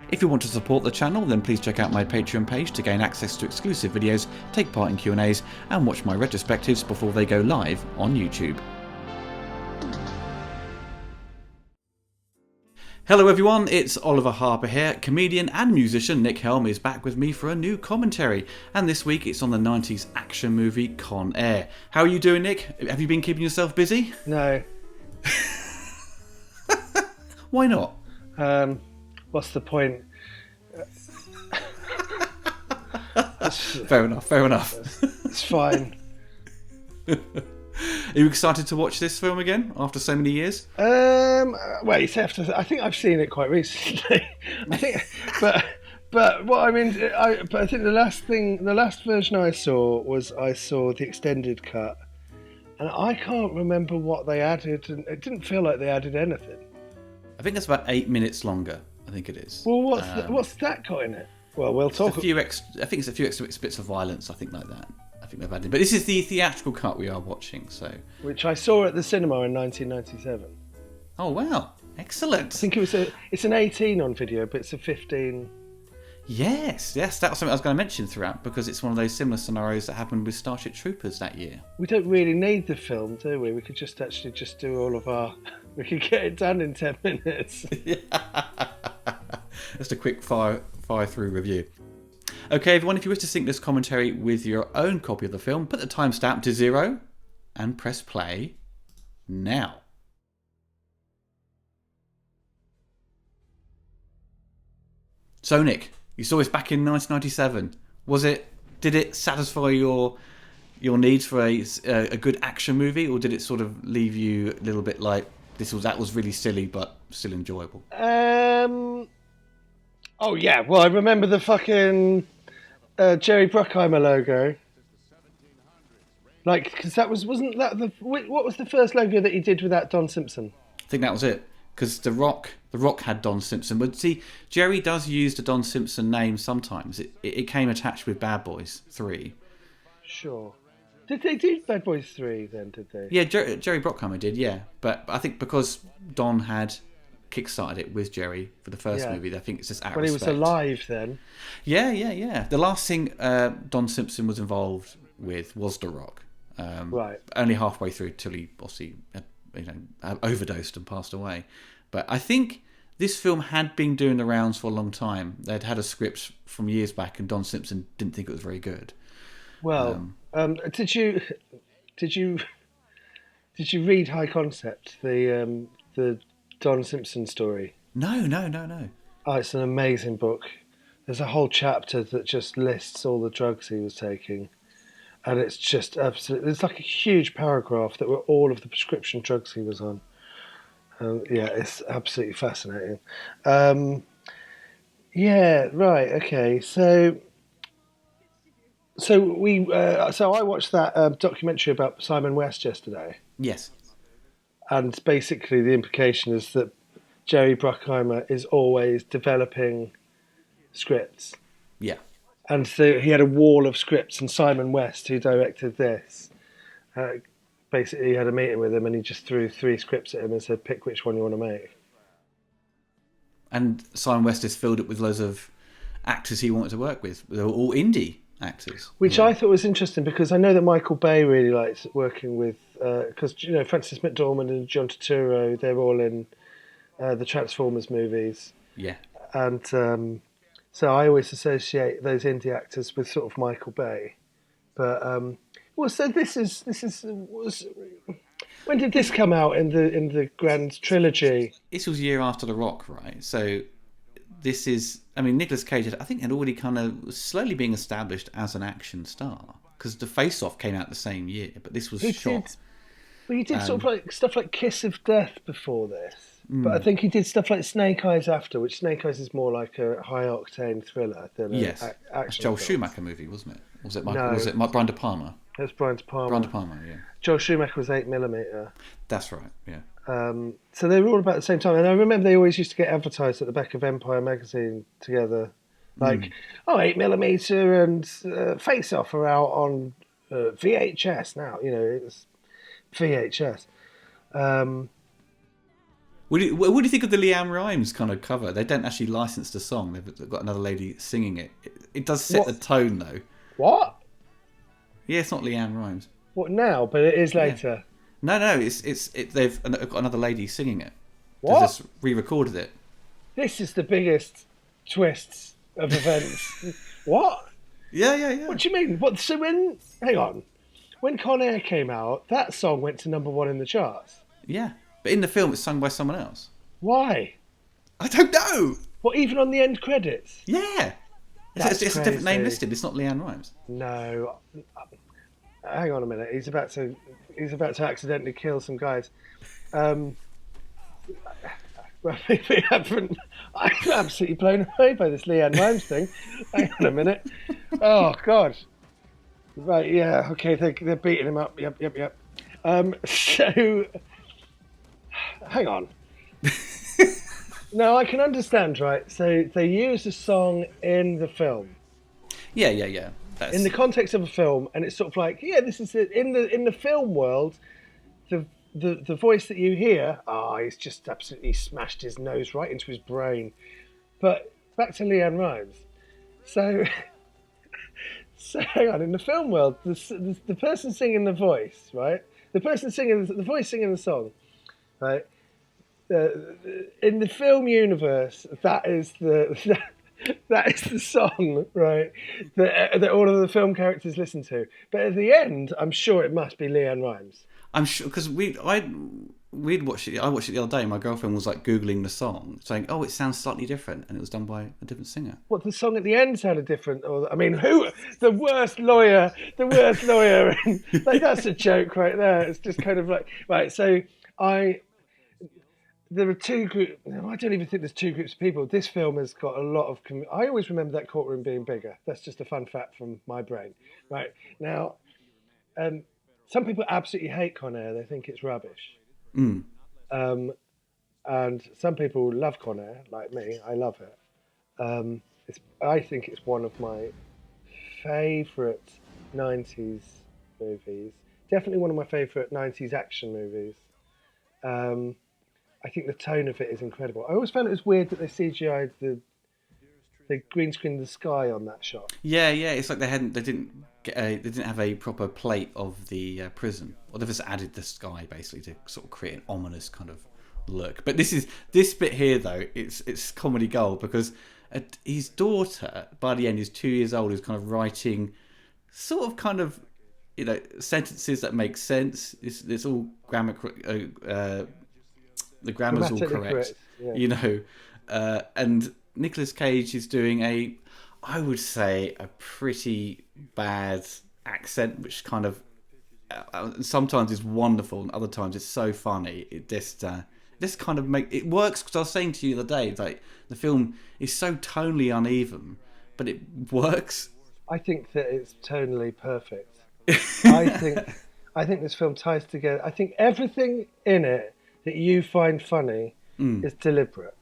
If you want to support the channel, then please check out my Patreon page to gain access to exclusive videos, take part in Q&As, and watch my retrospectives before they go live on YouTube. Hello everyone, it's Oliver Harper here. Comedian and musician Nick Helm is back with me for a new commentary, and this week it's on the 90s action movie Con Air. How are you doing, Nick? Have you been keeping yourself busy? No. Why not? What's the point? Fair enough. It's fine. Are you excited to watch this film again after so many years? Well, you have to. I think I've seen it quite recently. but what I mean, but I think the last version I saw the extended cut, and I can't remember what they added, and it didn't feel like they added anything. I think it's about 8 minutes longer. I think it is. Well, what's that got in it? Well, we'll talk. I think it's a few extra bits of violence. I think like that. I think they've added, but this is the theatrical cut we are watching. So, which I saw at the cinema in 1997. Oh wow, excellent! I think it's an 18 on video, but it's a 15. Yes, that was something I was going to mention throughout because it's one of those similar scenarios that happened with Starship Troopers that year. We don't really need the film, do we? We could just do all of our. We could get it done in 10 minutes. Just a quick fire through review. Okay, everyone, if you wish to sync this commentary with your own copy of the film, put the timestamp to 0 and press play now. So, Nick, you saw this back in 1997. Did it satisfy your needs for a good action movie, or did it sort of leave you a little bit like that was really silly but still enjoyable? Oh yeah, well I remember the fucking Jerry Bruckheimer logo. Like, because wasn't that what was the first logo that he did with that Don Simpson? I think that was it. Because the Rock had Don Simpson, but see, Jerry does use the Don Simpson name sometimes. It came attached with Bad Boys 3. Sure. Did they do Bad Boys 3 then? Did they? Yeah, Jerry Bruckheimer did. Yeah, but I think because Don had kickstarted it with Jerry for the first movie, I think it's just out of respect. When he was alive then. Yeah. The last thing Don Simpson was involved with was The Rock. Right. Only halfway through till he obviously overdosed and passed away. But I think this film had been doing the rounds for a long time. They'd had a script from years back, and Don Simpson didn't think it was very good. Well, did you read High Concept, the Don Simpson story? No. Oh, it's an amazing book. There's a whole chapter that just lists all the drugs he was taking. And it's just absolutely... It's like a huge paragraph that were all of the prescription drugs he was on. It's absolutely fascinating. Yeah, right, okay. So I watched that documentary about Simon West yesterday. Yes. And basically the implication is that Jerry Bruckheimer is always developing scripts. Yeah. And so he had a wall of scripts, and Simon West, who directed this, basically had a meeting with him, and he just threw 3 scripts at him and said, pick which one you want to make. And Simon West has filled it with loads of actors he wanted to work with. They were all indie actors. Which I thought was interesting, because I know that Michael Bay really likes working with, because, Francis McDormand and John Turturro, they're all in the Transformers movies. Yeah. And... So I always associate those indie actors with sort of Michael Bay, but so this is when did this come out in the grand trilogy? This was a year after The Rock, right? So this is, Nicolas Cage had already kind of slowly being established as an action star, because The Face Off came out the same year, but this was shot. He did sort of like stuff like Kiss of Death before this. But I think he did stuff like Snake Eyes after, which Snake Eyes is more like a high-octane thriller than an action Joel film. Schumacher movie, wasn't it? Was it Brian De Palma? It was Brian De Palma. Brian De Palma, yeah. Joel Schumacher was 8mm. That's right, yeah. So they were all about the same time. And I remember they always used to get advertised at the back of Empire magazine together. Like, 8mm and Face Off are out on VHS now. It was VHS. What do you think of the Leanne Rimes kind of cover? They don't actually license the song. They've got another lady singing it. It does set the tone, though. What? Yeah, it's not Leanne Rimes. What now? But it is Yeah. later. No, they've got another lady singing it. What? They've just re-recorded it. This is the biggest twists of events. What? Yeah. What do you mean? What? So hang on, when Con Air came out, that song went to #1 in the charts. Yeah, but in the film, it's sung by someone else. Why? I don't know. What? Even on the end credits? Yeah, it's a different name listed. It's not Leanne Rimes. No. Hang on a minute. He's about to accidentally kill some guys. Well, maybe I'm absolutely blown away by this Leanne Rimes thing. Hang on a minute. Oh God. Right. Yeah. Okay. They're beating him up. Yep. So, hang on. No, I can understand, right? So they use a song in the film. Yeah. In the context of a film, and it's sort of like, yeah, this is it. In the film world, the voice that you hear, he's just absolutely smashed his nose right into his brain. But back to Leanne Rimes. So hang on, in the film world, the person singing the voice, right? The voice singing the song, right? In the film universe, that is the song, right? That all of the film characters listen to. But at the end, I'm sure it must be Leanne Rimes. I'm sure because we'd watched it. I watched it the other day. My girlfriend was like googling the song, saying, "Oh, it sounds slightly different," and it was done by a different singer. What, the song at the end sounded different? Or I mean, who the worst lawyer? And, like, that's a joke right there. It's just kind of like, right. So there are two groups. I don't even think there's two groups of people. This film has got a lot of. I always remember that courtroom being bigger. That's just a fun fact from my brain. Right now, some people absolutely hate Con Air. They think it's rubbish. Mm. And some people love Con Air, like me. I love it. I think it's one of my favourite 90s movies. Definitely one of my favourite 90s action movies. I think the tone of it is incredible. I always found it was weird that they CGI'd the green screen the sky on that shot. Yeah. It's like they didn't have a proper plate of the prison, or they've just added the sky basically to sort of create an ominous kind of look. But this bit here though, it's comedy gold because his daughter by the end is 2 years old, is kind of writing sort of kind of sentences that make sense. It's all grammar. The grammar's all correct. Yeah. And Nicolas Cage is doing I would say a pretty bad accent, which kind of sometimes is wonderful and other times it's so funny. It just kind of it works, because I was saying to you the other day, like the film is so tonally uneven, but it works. I think that it's tonally perfect. I think this film ties together. I think everything in it that you find funny is deliberate.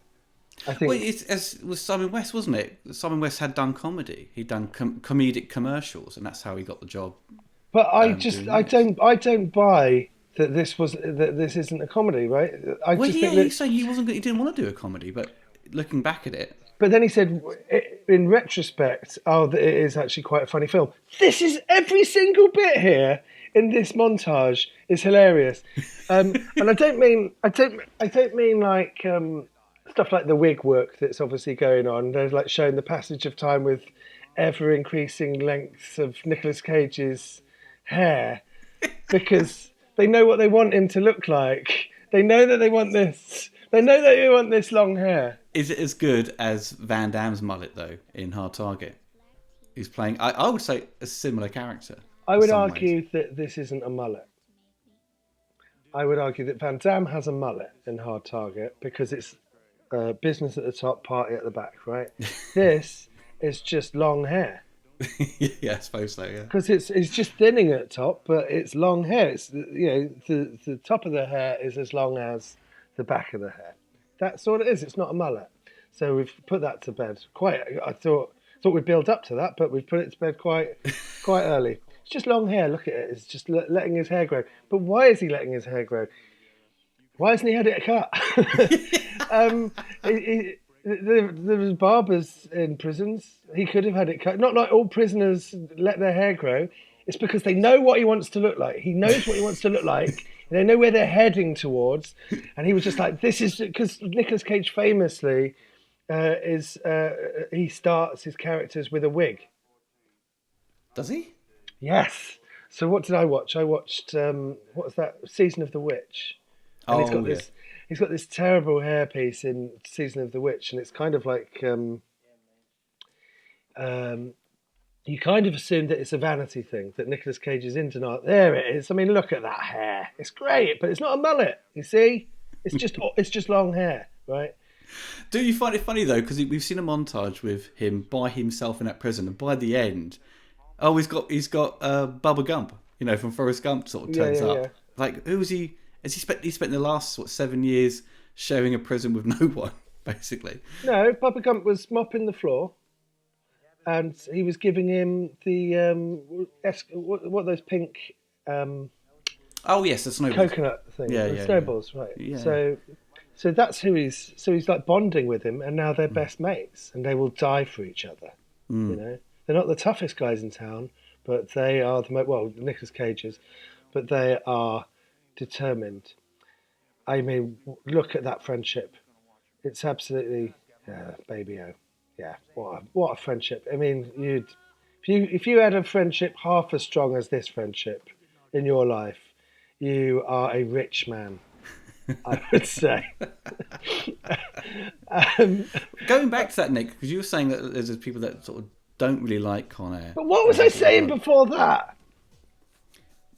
I think. Well, it's as with Simon West, wasn't it? Simon West had done comedy. He'd done comedic commercials, and that's how he got the job. But I don't buy that this isn't a comedy, right? He's saying he didn't want to do a comedy, but looking back at it. But then he said, in retrospect, it is actually quite a funny film. This is every single bit here in this montage is hilarious, and I don't mean like stuff like the wig work that's obviously going on. They're like showing the passage of time with ever increasing lengths of Nicolas Cage's hair because they know what they want him to look like. They know that they want this. They know that they want this long hair. Is it as good as Van Damme's mullet though in Hard Target? He's playing, I would say, a similar character. I would argue that this isn't a mullet. I would argue that Van Damme has a mullet in Hard Target because it's business at the top, party at the back, right? This is just long hair. Yeah, I suppose so. Yeah, because it's just thinning at the top, but it's long hair. It's the top of the hair is as long as the back of the hair. That's all it is. It's not a mullet. So we've put that to bed I thought we'd build up to that, but we've put it to bed quite early. It's just long hair. Look at it. It's just letting his hair grow. But why is he letting his hair grow? Why hasn't he had it cut? There was barbers in prisons. He could have had it cut. Not like all prisoners let their hair grow. It's because they know what he wants to look like. He knows what he wants to look like. And they know where they're heading towards. And he was just like, this is because Nicolas Cage famously he starts his characters with a wig. Does he? Yes. So what did I watch? I watched what was that? Season of the Witch. And he's got this terrible hairpiece in Season of the Witch, and it's kind of like you kind of assume that it's a vanity thing, that Nicolas Cage is into art. There it is. I mean, look at that hair. It's great, but it's not a mullet. You see, it's just long hair, right? Do you find it funny though? Because we've seen a montage with him by himself in that prison, and by the end, he's got Bubba Gump, from Forrest Gump, sort of turns up. Yeah. Like, who was he? He spent the last 7 years sharing a prison with no one, basically. No, Bubba Gump was mopping the floor, and he was giving him the what are those pink. Oh yes, the snowballs. Coconut thing. Yeah, snowballs, yeah. Right. Yeah. So that's who he's. So he's like bonding with him, and now they're best mates, and they will die for each other. They're not the toughest guys in town, but they are Nicolas Cage is, but they are determined. I mean, look at that friendship. It's absolutely, baby-o. Yeah, what a friendship. I mean, if you had a friendship half as strong as this friendship in your life, you are a rich man, I would say. Going back to that, Nick, because you were saying that there's people that sort of don't really like Con Air. But what was I saying before that?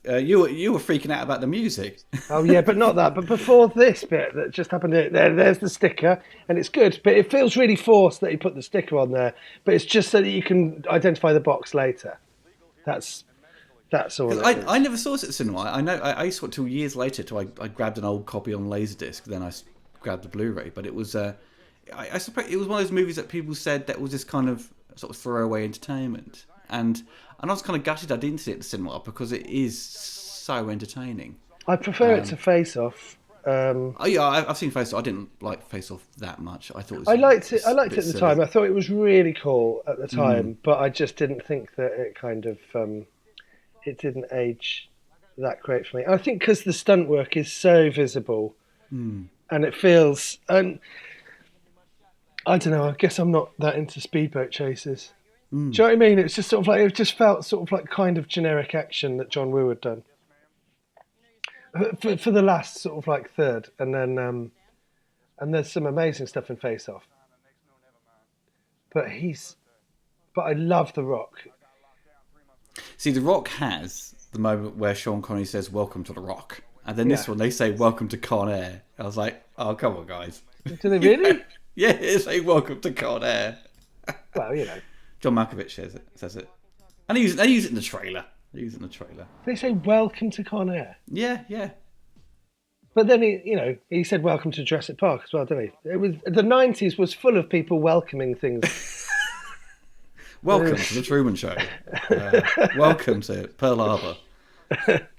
You were freaking out about the music. Oh yeah, but not that. But before this bit that just happened, there's the sticker, and it's good. But it feels really forced that he put the sticker on there. But it's just so that you can identify the box later. That's all. I never saw it at the cinema. I know I saw it till years later. Till I grabbed an old copy on Laserdisc. Then I grabbed the Blu-ray. But it was I suppose it was one of those movies that people said that was this kind of sort of throwaway entertainment. And I was kind of gutted I didn't see it at the cinema because it is so entertaining. I prefer it to Face Off. I've seen Face Off. I didn't like Face Off that much. I thought it was I liked it at the silly. time. I thought it was really cool at the time, but I just didn't think that it kind of it didn't age that great for me. I think because the stunt work is so visible, and it feels and I don't know. I guess I'm not that into speedboat chases. Do you know what I mean? It's just sort of like it just felt sort of like kind of generic action that John Woo had done for the last sort of like third, and then and there's some amazing stuff in Face Off. But I love The Rock. See, The Rock has the moment where Sean Connery says "Welcome to The Rock," and then this one they say "Welcome to Con Air." I was like, "Oh, come on, guys!" Do they really? Yeah, it's like "Welcome to Con Air." Well, John Malkovich says it. And they use it in the trailer. They say "Welcome to Con Air." Yeah. But then he said "Welcome to Jurassic Park" as well, didn't he? It was the '90s was full of people welcoming things. Welcome to the Truman Show. Welcome to Pearl Harbor.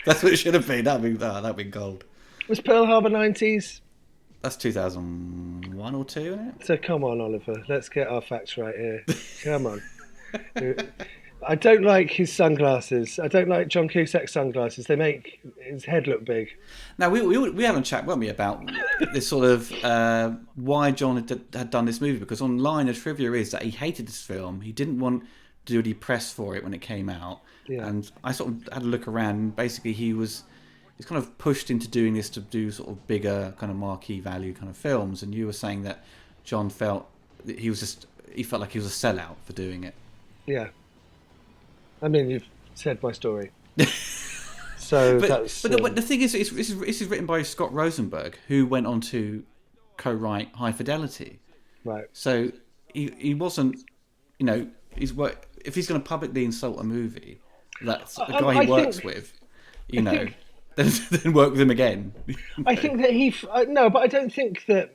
That's what it should have been. That'd be gold. Was Pearl Harbor '90s? That's 2001 or 2, isn't it? So come on, Oliver. Let's get our facts right here. Come on. I don't like his sunglasses. I don't like John Cusack's sunglasses. They make his head look big. Now, we had a chat, weren't we, about this sort of why John had done this movie. Because online, the trivia is that he hated this film. He didn't want to do any press for it when it came out. Yeah. And I sort of had a look around. And basically, he's kind of pushed into doing this to do sort of bigger kind of marquee value kind of films. And you were saying that John felt that he felt like he was a sellout for doing it. Yeah. I mean, you've said my story. So but the thing is, this is written by Scott Rosenberg, who went on to co-write High Fidelity. Right. So he wasn't, if he's going to publicly insult a movie, that's a guy he works with, then work with him again. I think that but I don't think that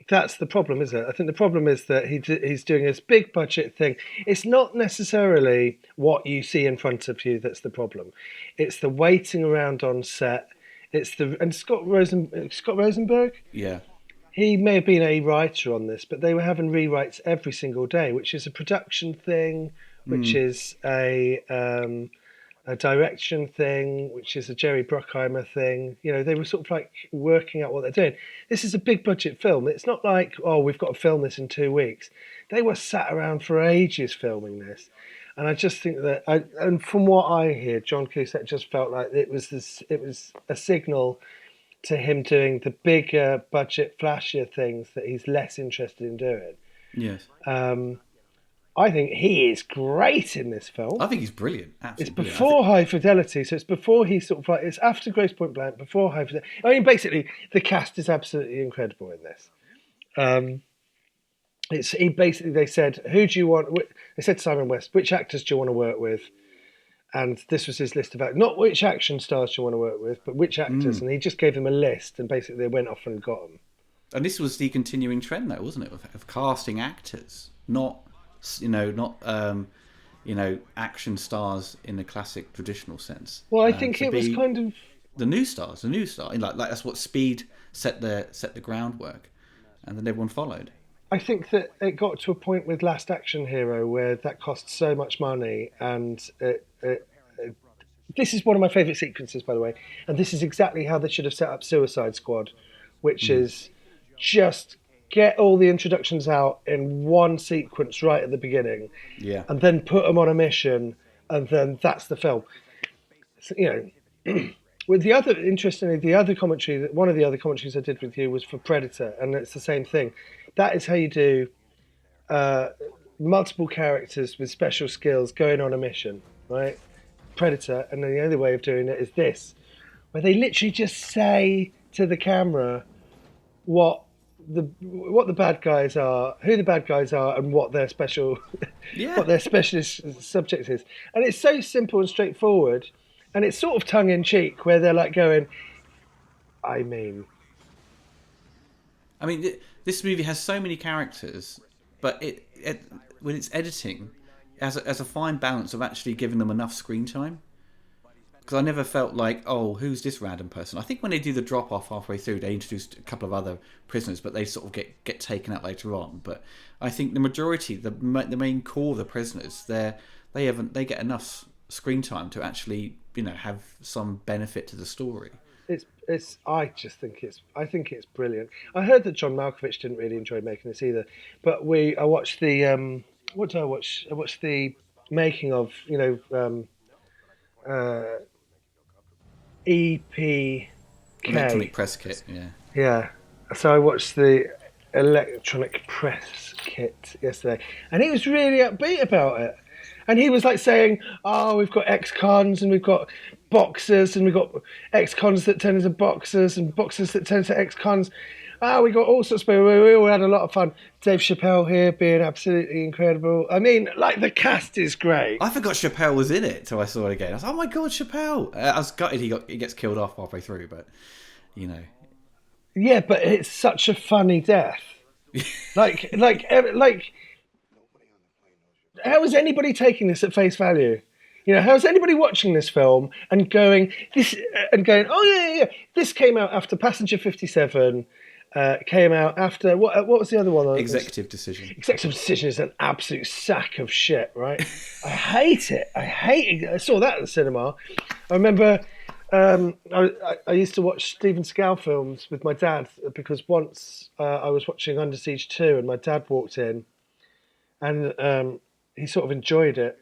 that's the problem, is it? I think the problem is that he's doing this big budget thing. It's not necessarily what you see in front of you that's the problem. It's the waiting around on set. And Scott Rosenberg. Yeah. He may have been a writer on this, but they were having rewrites every single day, which is a production thing, which is a direction thing, which is a Jerry Bruckheimer thing. You know, they were sort of like working out what they're doing. This is a big budget film. It's not like, oh, we've got to film this in 2 weeks. They were sat around for ages filming this. And I just think that, and from what I hear, John Cusack just felt like it was a signal to him doing the bigger budget, flashier things that he's less interested in doing. Yes. I think he is great in this film. I think he's brilliant. Absolutely It's brilliant. before High Fidelity, so it's before he sort of like, it's after Grace Point Blank, before High Fidelity. I mean, basically, the cast is absolutely incredible in this. They said, who do you want? They said to Simon West, which actors do you want to work with? And this was his list of actors. Not which action stars do you want to work with, but which actors. And he just gave them a list, and basically they went off and got them. And this was the continuing trend, though, wasn't it, of casting actors, not action stars in the classic traditional sense. Well, I think it was kind of the new stars. Like that's what Speed set the groundwork, and then everyone followed. I think that it got to a point with Last Action Hero where that cost so much money, and this is one of my favourite sequences, by the way, and this is exactly how they should have set up Suicide Squad, which is just get all the introductions out in one sequence right at the beginning, and then put them on a mission, and then that's the film. So, you know, with the other, interestingly, one of the other commentaries I did with you was for Predator, and it's the same thing. That is how you do multiple characters with special skills going on a mission, right? Predator, and then the other way of doing it is this, where they literally just say to the camera what the bad guys are, who the bad guys are, and what their what their specialist subject is. And it's so simple and straightforward, and it's sort of tongue in cheek, where they're like going, I mean, this movie has so many characters, but it when it's editing, has a fine balance of actually giving them enough screen time. Because I never felt like, oh, who's this random person? I think when they do the drop off halfway through, they introduced a couple of other prisoners, but they sort of get taken out later on. But I think the majority, the main core of the prisoners, they get enough screen time to actually have some benefit to the story. I think it's brilliant. I heard that John Malkovich didn't really enjoy making this either, but I watched the what did I watch? I watched the making of EPK. Electronic press kit, yeah. Yeah. So I watched the electronic press kit yesterday, and he was really upbeat about it. And he was like saying, oh, we've got ex-cons and we've got boxers and we've got ex-cons that turn into boxers and boxers that turn into ex-cons. We got all sorts of people. We all had a lot of fun. Dave Chappelle here being absolutely incredible. I mean, like, the cast is great. I forgot Chappelle was in it till I saw it again. I was like, oh my God, Chappelle. I was gutted he gets killed off halfway through, but, Yeah, but it's such a funny death. like, how is anybody taking this at face value? How is anybody watching this film and going, oh yeah, this came out after Passenger 57, came out after, what was the other one? Executive Decision. Executive Decision is an absolute sack of shit, right? I hate it. I saw that at the cinema. I remember I used to watch Steven Seagal films with my dad, because once I was watching Under Siege 2 and my dad walked in and he sort of enjoyed it.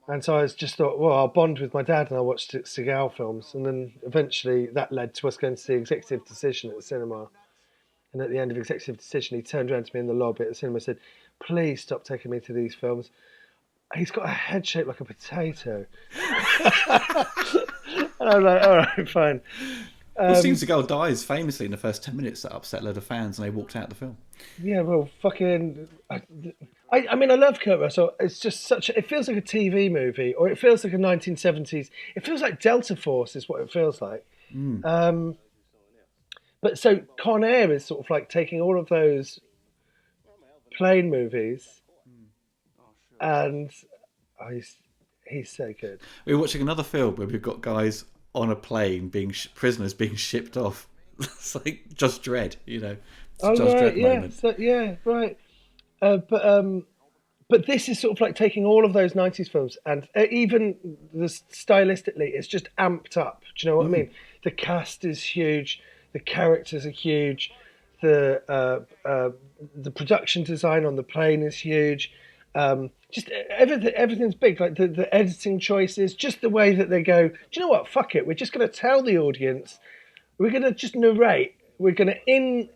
And so I just thought, well, I'll bond with my dad and I'll watch Seagal films. And then eventually that led to us going to see Executive Decision at the cinema. And at the end of Executive Decision, he turned around to me in the lobby at the cinema and said, please stop taking me to these films. He's got a head shaped like a potato. And I was like, all right, fine. Well, Steven Seagal dies famously in the first 10 minutes. That upset a load of fans and they walked out of the film. Yeah, well, fucking... I mean, I love Kurt Russell. It's just it feels like a TV movie, or it feels like a 1970s. It feels like Delta Force is what it feels like. But so Con Air is sort of like taking all of those plane movies, and he's so good. We're watching another film where we've got guys on a plane, prisoners being shipped off. It's like Judge Dredd, It's a Oh Judge right, Dredd yeah, moment. so, yeah, right. But this is sort of like taking all of those '90s films and even stylistically, it's just amped up. Do you know what I mean? The cast is huge, the characters are huge, the the production design on the plane is huge. Just everything's big. Like the editing choices, just the way that they go. Do you know what? Fuck it. We're just going to tell the audience. We're going to just narrate. We're going to in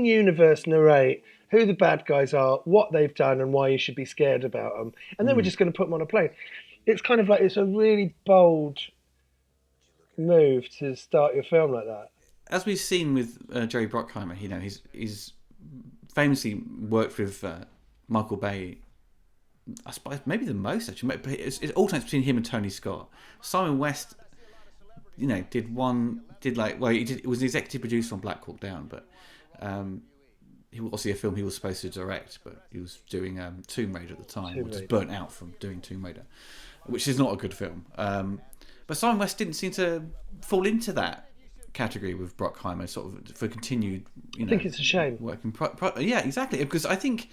universe narrate who the bad guys are, what they've done, and why you should be scared about them. And then we're just going to put them on a plane. It's kind of like it's a really bold move to start your film like that. As we've seen with Jerry Bruckheimer, he's famously worked with Michael Bay. I suppose maybe the most actually. But it's alternates between him and Tony Scott. Simon West, did he was an executive producer on Black Hawk Down, but he was obviously a film he was supposed to direct, but he was doing Tomb Raider at the time, or just burnt out from doing Tomb Raider, which is not a good film. But Simon West didn't seem to fall into that category with Bruckheimer, sort of for continued. I think it's a shame. Working, yeah, exactly, because I think,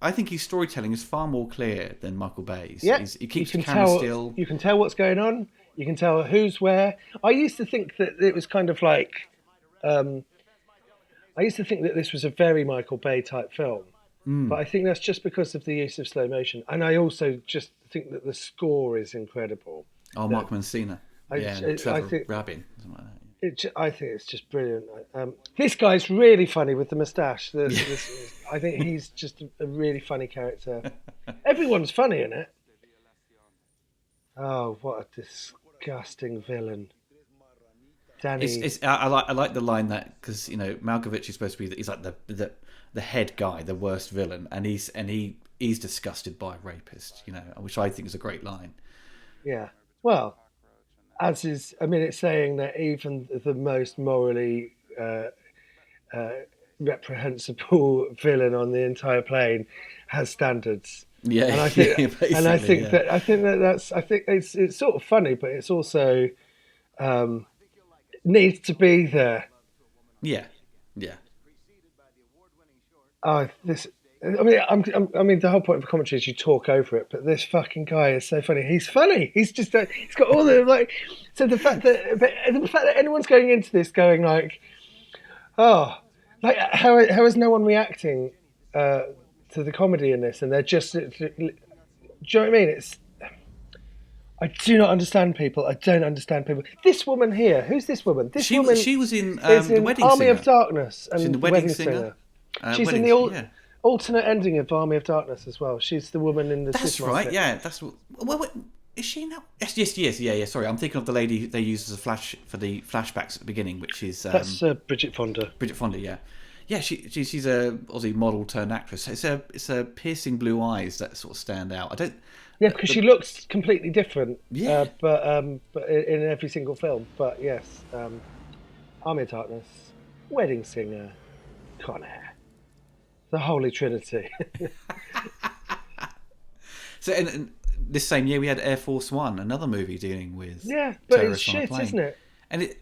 I think his storytelling is far more clear than Michael Bay's. Yeah, he keeps the camera still. You can tell what's going on. You can tell who's where. I used to think that it was kind of like. I used to think that this was a very Michael Bay type film, but I think that's just because of the use of slow motion, and I also just think that the score is incredible. Oh, Mark Mancina. Trevor Rabin, something like that. I think it's just brilliant. This guy's really funny with the moustache. I think he's just a really funny character. Everyone's funny in it. Oh, what a disgusting villain! Danny. I like the line that, because Malkovich is supposed to be, he's like the head guy, the worst villain, and he's disgusted by a rapist, which I think is a great line. Yeah. Well, it's saying that even the most morally reprehensible villain on the entire plane has standards. Yeah, and I think, yeah. it's sort of funny, but it's also needs to be there. Yeah. The whole point of the commentary is you talk over it, but this fucking guy is so funny. He's funny. He's just he's got all the like. So the fact that anyone's going into this going like, oh, like how is no one reacting to the comedy in this? And they're just, do you know what I mean? I do not understand people. I don't understand people. This woman here, who's this woman? She was in The Wedding Army Singer. of Darkness and She's in The Wedding Singer. She's in the alternate ending of Army of Darkness as well. She's the woman in the That's supermarket. right, yeah. That's wait, is she now? Yes, yeah. Sorry, I'm thinking of the lady they used as a flash for the flashbacks at the beginning, which is that's Bridget Fonda. Bridget Fonda, yeah. Yeah, she's a Aussie model turned actress. It's a piercing blue eyes that sort of stand out. I don't. Yeah, because she looks completely different. Yeah. But in every single film. But yes, Army of Darkness, Wedding Singer, Con Air, the Holy Trinity. So, and this same year we had Air Force One, another movie dealing with but it's shit, isn't it? And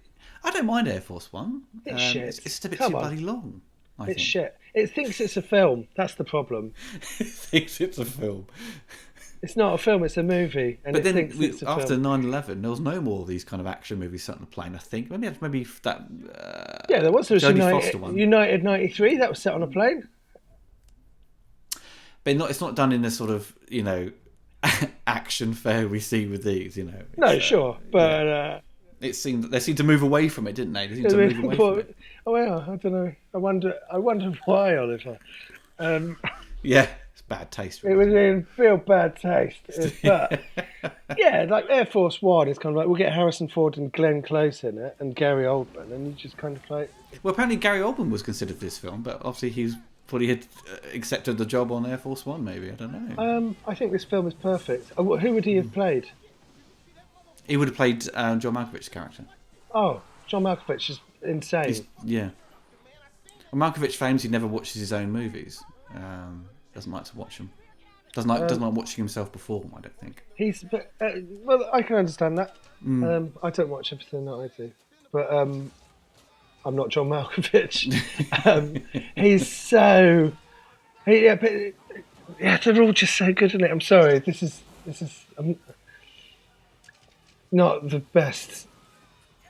I don't mind Air Force One. It's shit. It's just a bit too bloody long. I think. Shit. It thinks it's a film. That's the problem. It thinks it's a film. It's not a film, it's a movie. And but then after 9/11, there was no more of these kind of action movies set on the plane, I think. Maybe that... yeah, there was. There was United 93, that was set on a plane. But it's not done in the sort of, action fare we see with these, No, sure. But... they seemed to move away from it, didn't they? They seemed to move away from it. Oh, well, I don't know. I wonder why, Oliver. Yeah. Bad taste. Really. It was in real bad taste. But yeah, like Air Force One is kind of like we'll get Harrison Ford and Glenn Close in it and Gary Oldman, and you just kind of like. Well, apparently Gary Oldman was considered for this film, but obviously he's probably had accepted the job on Air Force One. Maybe I don't know. I think this film is perfect. Who would he have played? He would have played John Malkovich's character. Oh, John Malkovich is insane. Yeah. Well, Malkovich famously never watches his own movies. Doesn't like to watch them. Doesn't like watching himself perform. I don't think. Well, I can understand that. I don't watch everything that I do, but I'm not John Malkovich. He's so they're all just so good in it. I'm sorry, this is not the best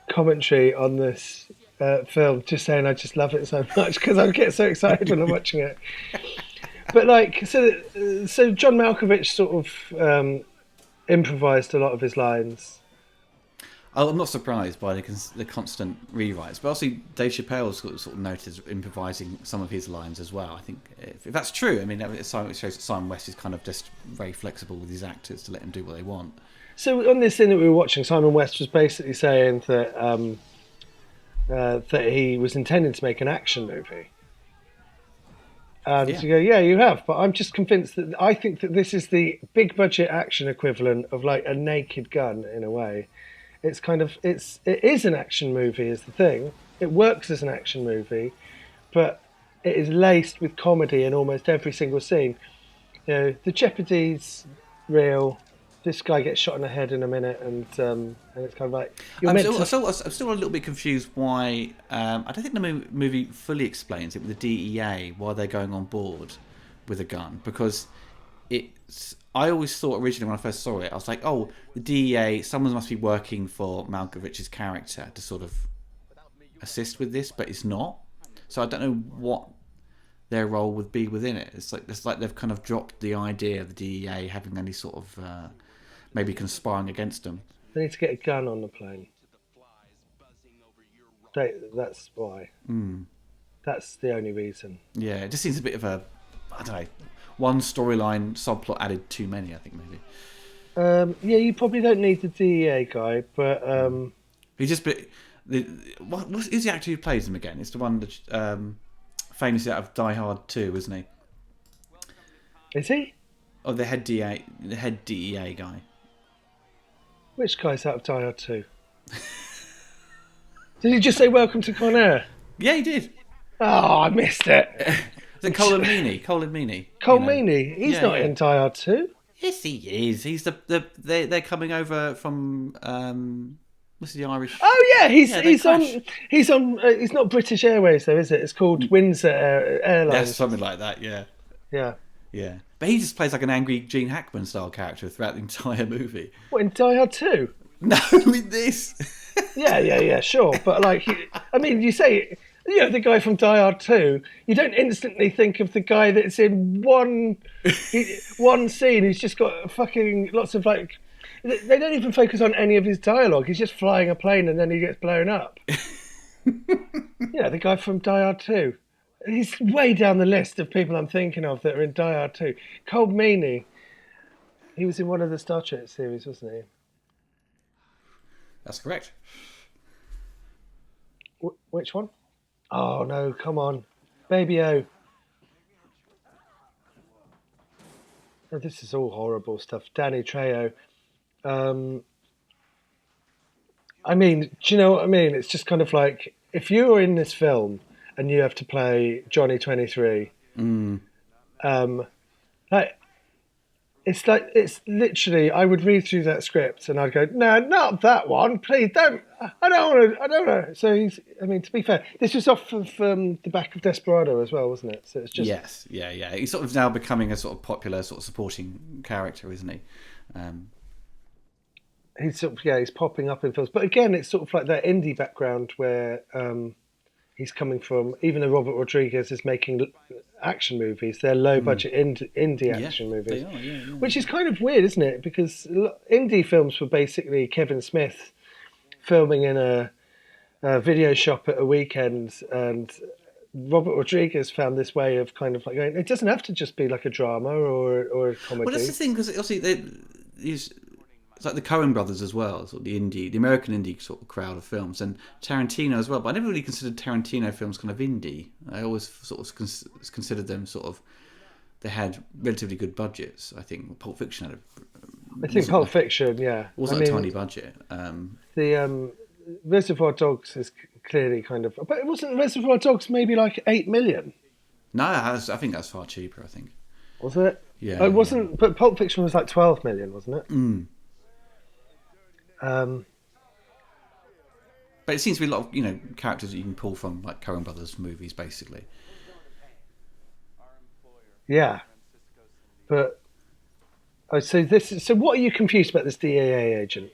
commentary on this film. Just saying, I just love it so much because I get so excited when I'm watching it. But like, so John Malkovich sort of improvised a lot of his lines. I'm not surprised by the constant rewrites, but also Dave Chappelle sort of noted improvising some of his lines as well. I think if that's true, I mean, it shows that Simon West is kind of just very flexible with his actors to let them do what they want. So on this thing that we were watching, Simon West was basically saying that that he was intending to make an action movie. And you go, yeah, you have, but I'm just convinced that I think that this is the big budget action equivalent of like a Naked Gun in a way. It's kind of it is an action movie is the thing. It works as an action movie, but it is laced with comedy in almost every single scene. You know, the jeopardy's real. This guy gets shot in the head in a minute, and it's kind of like I'm still a little bit confused why. I don't think the movie fully explains it with the DEA why they're going on board with a gun, because it's. I always thought originally when I first saw it, I was like, oh, the DEA, someone must be working for Malkovich's character to sort of assist with this, but it's not. So I don't know what their role would be within it. It's like they've kind of dropped the idea of the DEA having any sort of maybe conspiring against them. They need to get a gun on the plane. That's why. That's the only reason. Yeah, it just seems a bit of a, I don't know, one storyline subplot added too many, I think, maybe. Yeah, you probably don't need the DEA guy, but he just who's the actor who plays him again? It's the one that famously out of Die Hard 2, isn't he? Is he? Oh, the head DEA guy. Which guy's out of Die Hard 2? Did he just say "Welcome to Con Air"? Yeah, he did. Oh, I missed it. Is it Colin Meaney? Colin Meaney. Meaney. He's not in Die Hard 2. Yes, he is. He's they're coming over from what's the Irish? Oh yeah, he's on. It's not British Airways though, is it? It's called Windsor Airlines. Yeah, something like that. Yeah. Yeah. Yeah, but he just plays like an angry Gene Hackman style character throughout the entire movie. What, in Die Hard 2? No, in this. Yeah, sure. But like, you say, the guy from Die Hard 2, you don't instantly think of the guy that's in one scene who's just got fucking lots of like, they don't even focus on any of his dialogue. He's just flying a plane and then he gets blown up. The guy from Die Hard 2. He's way down the list of people I'm thinking of that are in Die Hard 2. Cole Meaney. He was in one of the Star Trek series, wasn't he? That's correct. Which one? Oh, no, come on. Baby O. Oh, this is all horrible stuff. Danny Trejo. Do you know what I mean? It's just kind of like, if you were in this film and you have to play Johnny 23, it's literally, I would read through that script and I'd go, no, not that one, please don't, I don't want to. So to be fair, this was off of the back of Desperado as well, wasn't it? So it's just... Yes, yeah. He's sort of now becoming a sort of popular sort of supporting character, isn't he? He's popping up in films. But again, it's sort of like that indie background where he's coming from, even though Robert Rodriguez is making action movies, they're low-budget indie action movies. They are, yeah. Which is kind of weird, isn't it? Because indie films were basically Kevin Smith filming in a video shop at a weekend, and Robert Rodriguez found this way of kind of like going, it doesn't have to just be like a drama or a comedy. Well, that's the thing, because obviously it's like the Coen brothers as well, sort of the American indie sort of crowd of films, and Tarantino as well. But I never really considered Tarantino films kind of indie. I always sort of considered them sort of, they had relatively good budgets. I think Pulp Fiction had Pulp Fiction, yeah. Wasn't a tiny budget. The Reservoir Dogs is clearly kind of, but it wasn't Reservoir Dogs maybe like 8 million? No, I think that's far cheaper, I think. Was it? Yeah, Oh, it wasn't. But Pulp Fiction was like 12 million, wasn't it? Mm. Um, But it seems to be a lot of characters that you can pull from like Coen Brothers movies, basically. yeah, but so what are you confused about this DEA agent?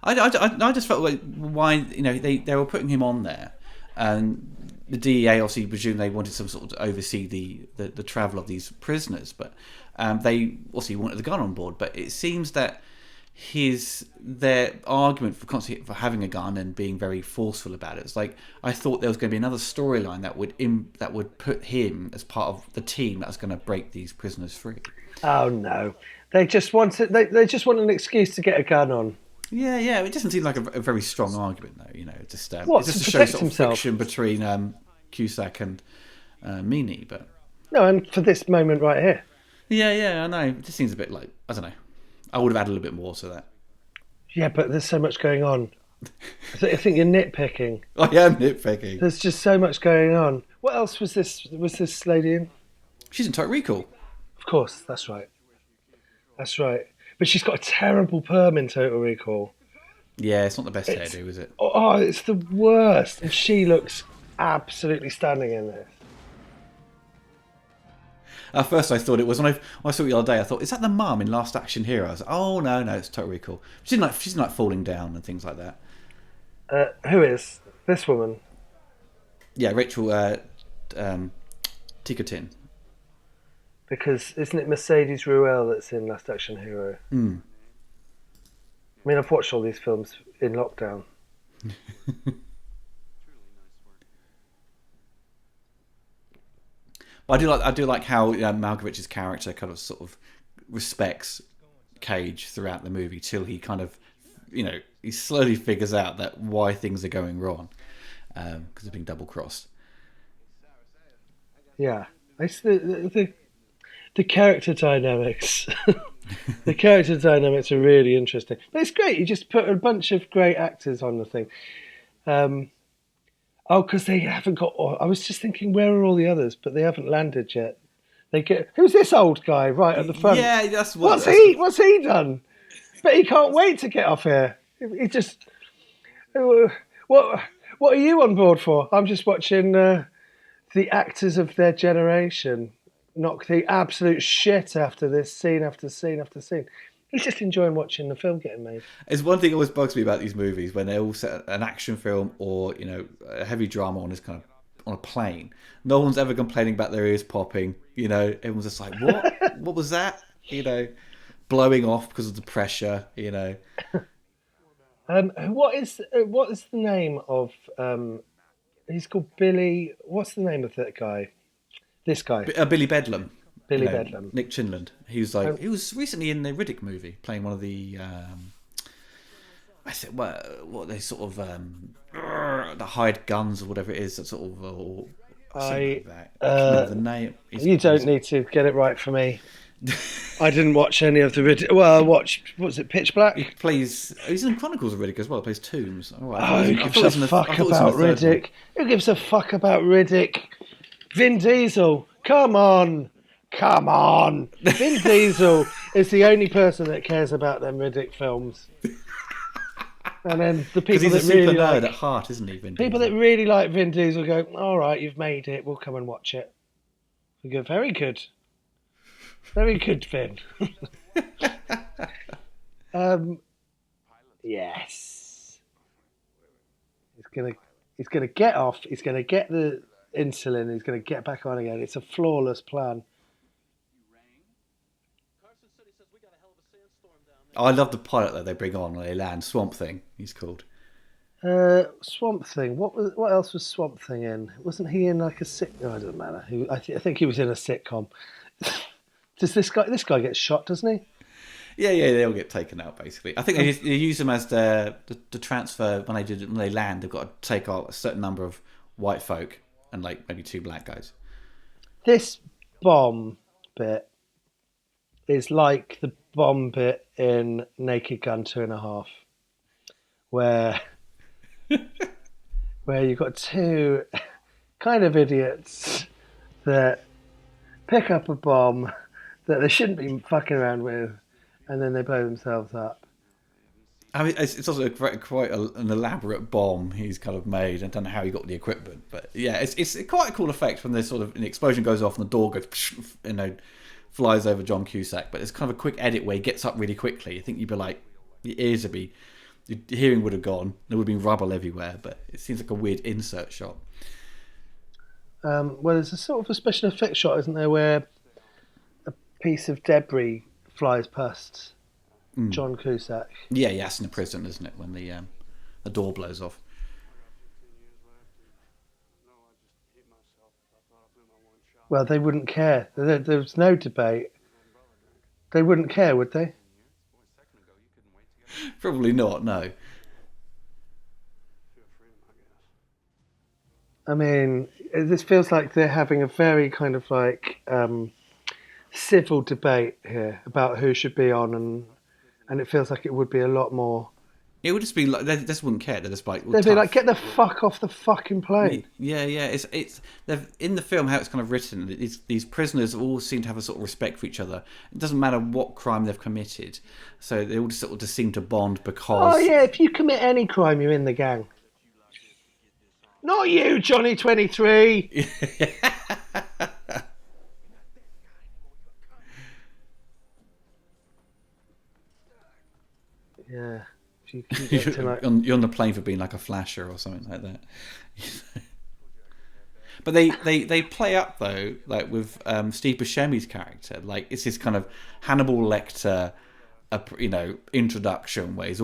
I just felt like why they were putting him on there, and the DEA obviously presumed they wanted some sort of to oversee the travel of these prisoners, but they obviously wanted the gun on board. But it seems that their argument for constantly for having a gun and being very forceful about it. It's like I thought there was going to be another storyline that would put him as part of the team that was going to break these prisoners free. Oh no, they just they just want an excuse to get a gun on. Yeah. It doesn't seem like a very strong argument, though. Just What, it's just to to show protect sort of himself? friction between Cusack and Meany. But No, and for this moment right here. yeah, I know. It just seems a bit like I don't know. I would have added a little bit more to that. Yeah, but there's so much going on. I think you're nitpicking. I am nitpicking. There's just so much going on. What else was this lady in? She's in Total Recall. Of course, that's right. That's right. But she's got a terrible perm in Total Recall. Yeah, it's not the best hairdo, is it? Oh, it's the worst. And she looks absolutely stunning in this. At first, I thought it was when I saw it the other day. I thought, is that the mum in Last Action Hero? I was like, oh no, it's Total Recall. She's like falling down and things like that. Who is this woman? Yeah, Rachel Ticotin. Because isn't it Mercedes Ruehl that's in Last Action Hero? Mm. I mean, I've watched all these films in lockdown. But I do like how Malkovich's character kind of sort of respects Cage throughout the movie till he kind of he slowly figures out that why things are going wrong because they're being double crossed. Yeah, it's the character dynamics. The character dynamics are really interesting. But it's great. You just put a bunch of great actors on the thing. Because they haven't got. I was just thinking, where are all the others? But they haven't landed yet. Who's this old guy right at the front? Yeah, that's What's he done? But he can't wait to get off here. He just. What are you on board for? I'm just watching the actors of their generation knock the absolute shit after this scene after scene after scene. He's just enjoying watching the film getting made. It's one thing that always bugs me about these movies when they all set an action film or a heavy drama on this kind of on a plane. No one's ever complaining about their ears popping. Everyone's just like, what? What was that? Blowing off because of the pressure. What is the name of? He's called Billy. What's the name of that guy? This guy. Billy Bedlam. Billy Bedlam. Nick Chinland. He was recently in the Riddick movie, playing one of the. I think what they sort of the hired guns or whatever it is that sort of. Like that. I can't remember the name. You don't need to get it right for me. I didn't watch any of the Riddick. Well, I watched. What was it? Pitch Black. He's in Chronicles of Riddick as well. He plays Toombs. Oh, who gives a fuck about Riddick? Who gives a fuck about Riddick? Vin Diesel. Come on. Vin Diesel is the only person that cares about them Riddick films. And then the people that really nerd at heart, isn't he? Vin people Diesel? that really like Vin Diesel go, all right, you've made it. We'll come and watch it. We go, very good. Very good, Vin. Yes. He's gonna get off. He's gonna get the insulin. He's gonna get back on again. It's a flawless plan. Oh, I love the pilot that they bring on when they land. Swamp Thing, he's called. Swamp Thing. What else was Swamp Thing in? Wasn't he in like a sitcom? No, it doesn't matter. I think he was in a sitcom. Does this guy get shot? Doesn't he? Yeah, they all get taken out basically. I think they use them as the transfer when they land. They've got to take out a certain number of white folk and like maybe 2 black guys. This bomb bit is like the bomb bit in Naked Gun 2.5, where you've got 2 kind of idiots that pick up a bomb that they shouldn't be fucking around with, and then they blow themselves up. I mean, it's also quite an elaborate bomb he's kind of made. I don't know how he got the equipment, but yeah, it's quite a cool effect when there's sort of an explosion goes off and the door goes, flies over John Cusack. But it's kind of a quick edit where he gets up really quickly. I think you'd be like, your ears would be, your hearing would have gone. There would have been rubble everywhere, but it seems like a weird insert shot. Well, there's a sort of a special effects shot, isn't there, where a piece of debris flies past John Cusack. Yeah, yes, in the prison, isn't it, when the door blows off. Well, they wouldn't care. There was no debate. They wouldn't care, would they? Probably not, no. I mean, this feels like they're having a very kind of like civil debate here about who should be on, and it feels like it would be a lot more. It would just be like they just wouldn't care. They're just like, well, they'd be tough. like, get the fuck off the fucking plane. Yeah. It's in the film how it's kind of written. These prisoners all seem to have a sort of respect for each other. It doesn't matter what crime they've committed, so they all just sort of just seem to bond because. Oh yeah, if you commit any crime, you're in the gang. Not you, Johnny 23. Yeah. If you can get to like... You're on the plane for being like a flasher or something like that. But they play up though, like with Steve Buscemi's character, like it's this kind of Hannibal Lecter, introduction where he's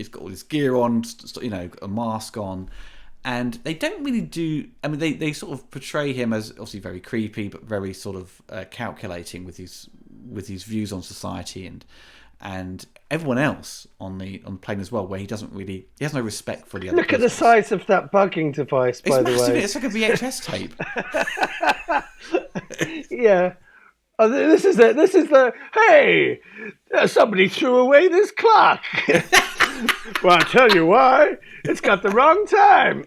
got all his gear on, a mask on. And they don't really do. I mean, they sort of portray him as obviously very creepy, but very sort of calculating with his views on society and everyone else on the plane as well, where he has no respect for the other. Look at the size of that bugging device, by the way. It's like a VHS tape. Yeah. Oh, this is the hey, somebody threw away this clock. Well, I'll tell you why. It's got the wrong time.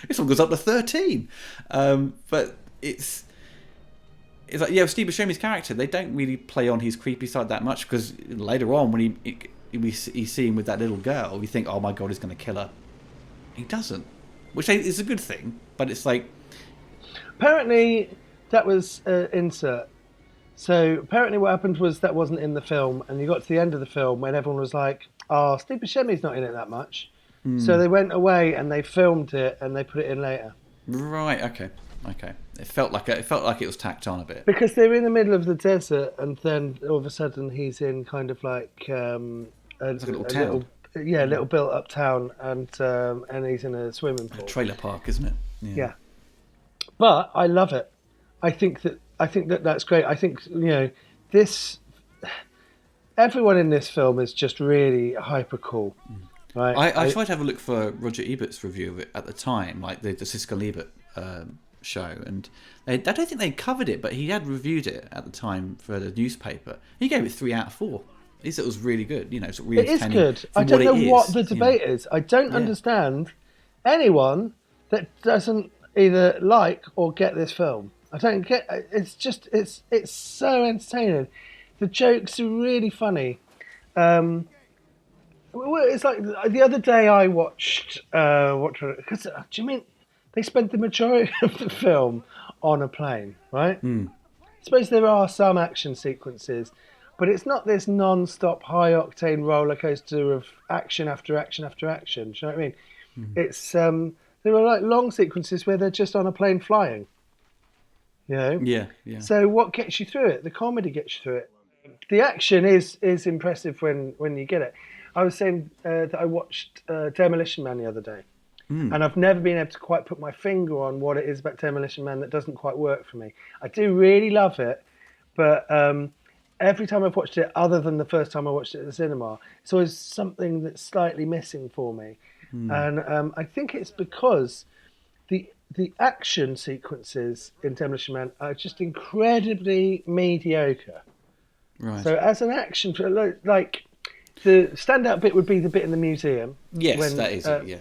This one goes up to 13. But it's like, yeah, Steve Buscemi's character, they don't really play on his creepy side that much, because later on when we see him with that little girl, we think, oh my god, he's going to kill her. He doesn't, which is a good thing, but it's like... Apparently, that was insert. So apparently what happened was that wasn't in the film, and you got to the end of the film when everyone was like, oh, Steve Buscemi's not in it that much. So they went away and they filmed it and they put it in later. Right, okay. It felt like it was tacked on a bit. Because they're in the middle of the desert, and then all of a sudden he's in kind of like a little town. Little built-up town, and he's in a swimming pool. A trailer park, isn't it? Yeah. But I love it. I think that's great. I think this. Everyone in this film is just really hyper cool. Right? I tried to have a look for Roger Ebert's review of it at the time, like the Siskel Ebert show, and I don't think they covered it, but he had reviewed it at the time for the newspaper. He gave it 3 out of 4. He said it was really good. It's really it is good. I don't know what the debate is. I don't understand anyone that doesn't either like or get this film. I don't get. It's just it's so entertaining. The jokes are really funny. It's like the other day I watched. Because do you mean they spent the majority of the film on a plane, right? I suppose there are some action sequences, but it's not this non-stop high-octane roller coaster of action after action after action. Do you know what I mean? It's there are like long sequences where they're just on a plane flying. Yeah. So what gets you through it? The comedy gets you through it. The action is impressive when you get it. I was saying that I watched Demolition Man the other day, and I've never been able to quite put my finger on what it is about Demolition Man that doesn't quite work for me. I do really love it, but every time I've watched it, other than the first time I watched it at the cinema, it's always something that's slightly missing for me. And I think it's because the action sequences in Demolition Man are just incredibly mediocre. Right. So as an action, like the standout bit would be the bit in the museum. Yes, that is it. Yeah.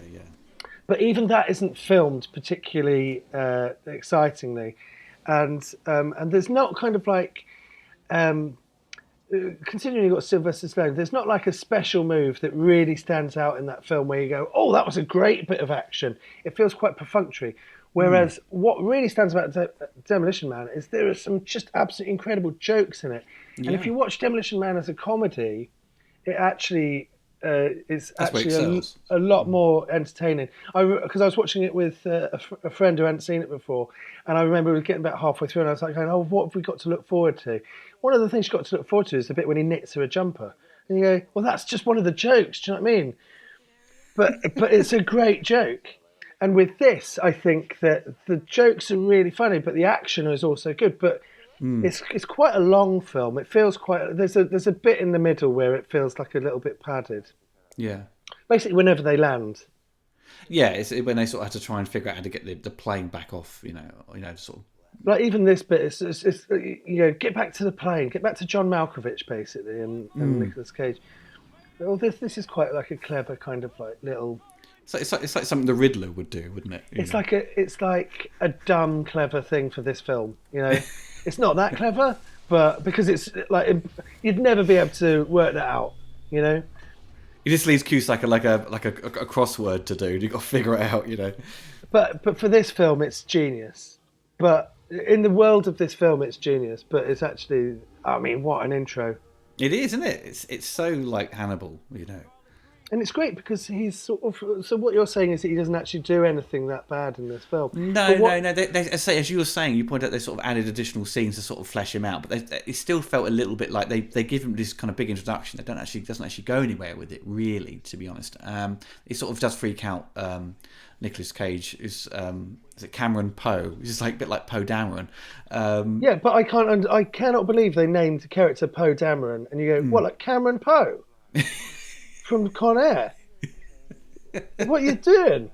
But even that isn't filmed particularly excitingly. and there's not kind of like um, considering you've got Sylvester Stallone, there's not like a special move that really stands out in that film where you go, oh, that was a great bit of action. It feels quite perfunctory. Whereas what really stands out Demolition Man is there are some just absolutely incredible jokes in it. And if Yeah. you watch Demolition Man as a comedy, it actually is That's where it actually sells. a lot more entertaining. Because I was watching it with a friend who hadn't seen it before, and I remember we were getting about halfway through, and I was like, "Oh, what have we got to look forward to?" One of the things you got to look forward to is the bit when he knits her a jumper, and you go, "Well, that's just one of the jokes." Do you know what I mean? But it's a great joke. And with this, I think that the jokes are really funny, but the action is also good. But it's quite a long film. It feels quite. There's a bit in the middle where it feels like a little bit padded. Yeah. Basically, whenever they land. Yeah, it's when they sort of had to try and figure out how to get the plane back off, sort of. Like even this bit, it's get back to the plane, get back to John Malkovich basically, and Nicolas Cage. Well, this is quite like a clever kind of like little. It's like something the Riddler would do, wouldn't it? It's like a dumb clever thing for this film. It's not that clever, but because it's like you'd never be able to work that out. He just leaves Cusack like a crossword to do. You've got to figure it out, But for this film, it's genius. But in the world of this film, it's genius. But it's actually, I mean, what an intro. It is, isn't it? It's so like Hannibal. And it's great because he's sort of. So what you're saying is that he doesn't actually do anything that bad in this film. No. As you were saying, you pointed out they sort of added additional scenes to sort of flesh him out, but it still felt a little bit like they give him this kind of big introduction. It doesn't actually go anywhere with it, really, to be honest. It sort of does freak out Nicolas Cage. Is it Cameron Poe? It's just like a bit like Poe Dameron. Yeah, but I cannot believe they named the character Poe Dameron, and you go, what, like Cameron Poe? From Con Air. What are you doing?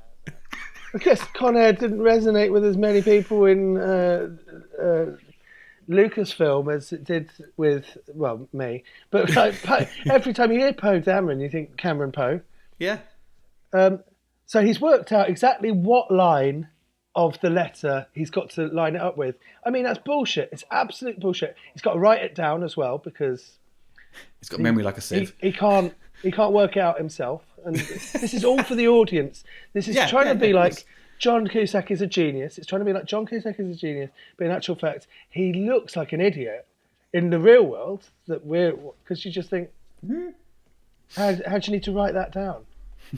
I guess Con Air didn't resonate with as many people in Lucasfilm as it did with, well, me. But like, every time you hear Poe Dameron, you think Cameron Poe. Yeah. So he's worked out exactly what line of the letter he's got to line it up with. I mean, that's bullshit. It's absolute bullshit. He's got to write it down as well because he's got memory like a sieve. He can't work it out himself. And this is all for the audience. This is trying to be like John Cusack is a genius. It's trying to be like John Cusack is a genius, but in actual fact, he looks like an idiot in the real world. Because you just think, how do you need to write that down?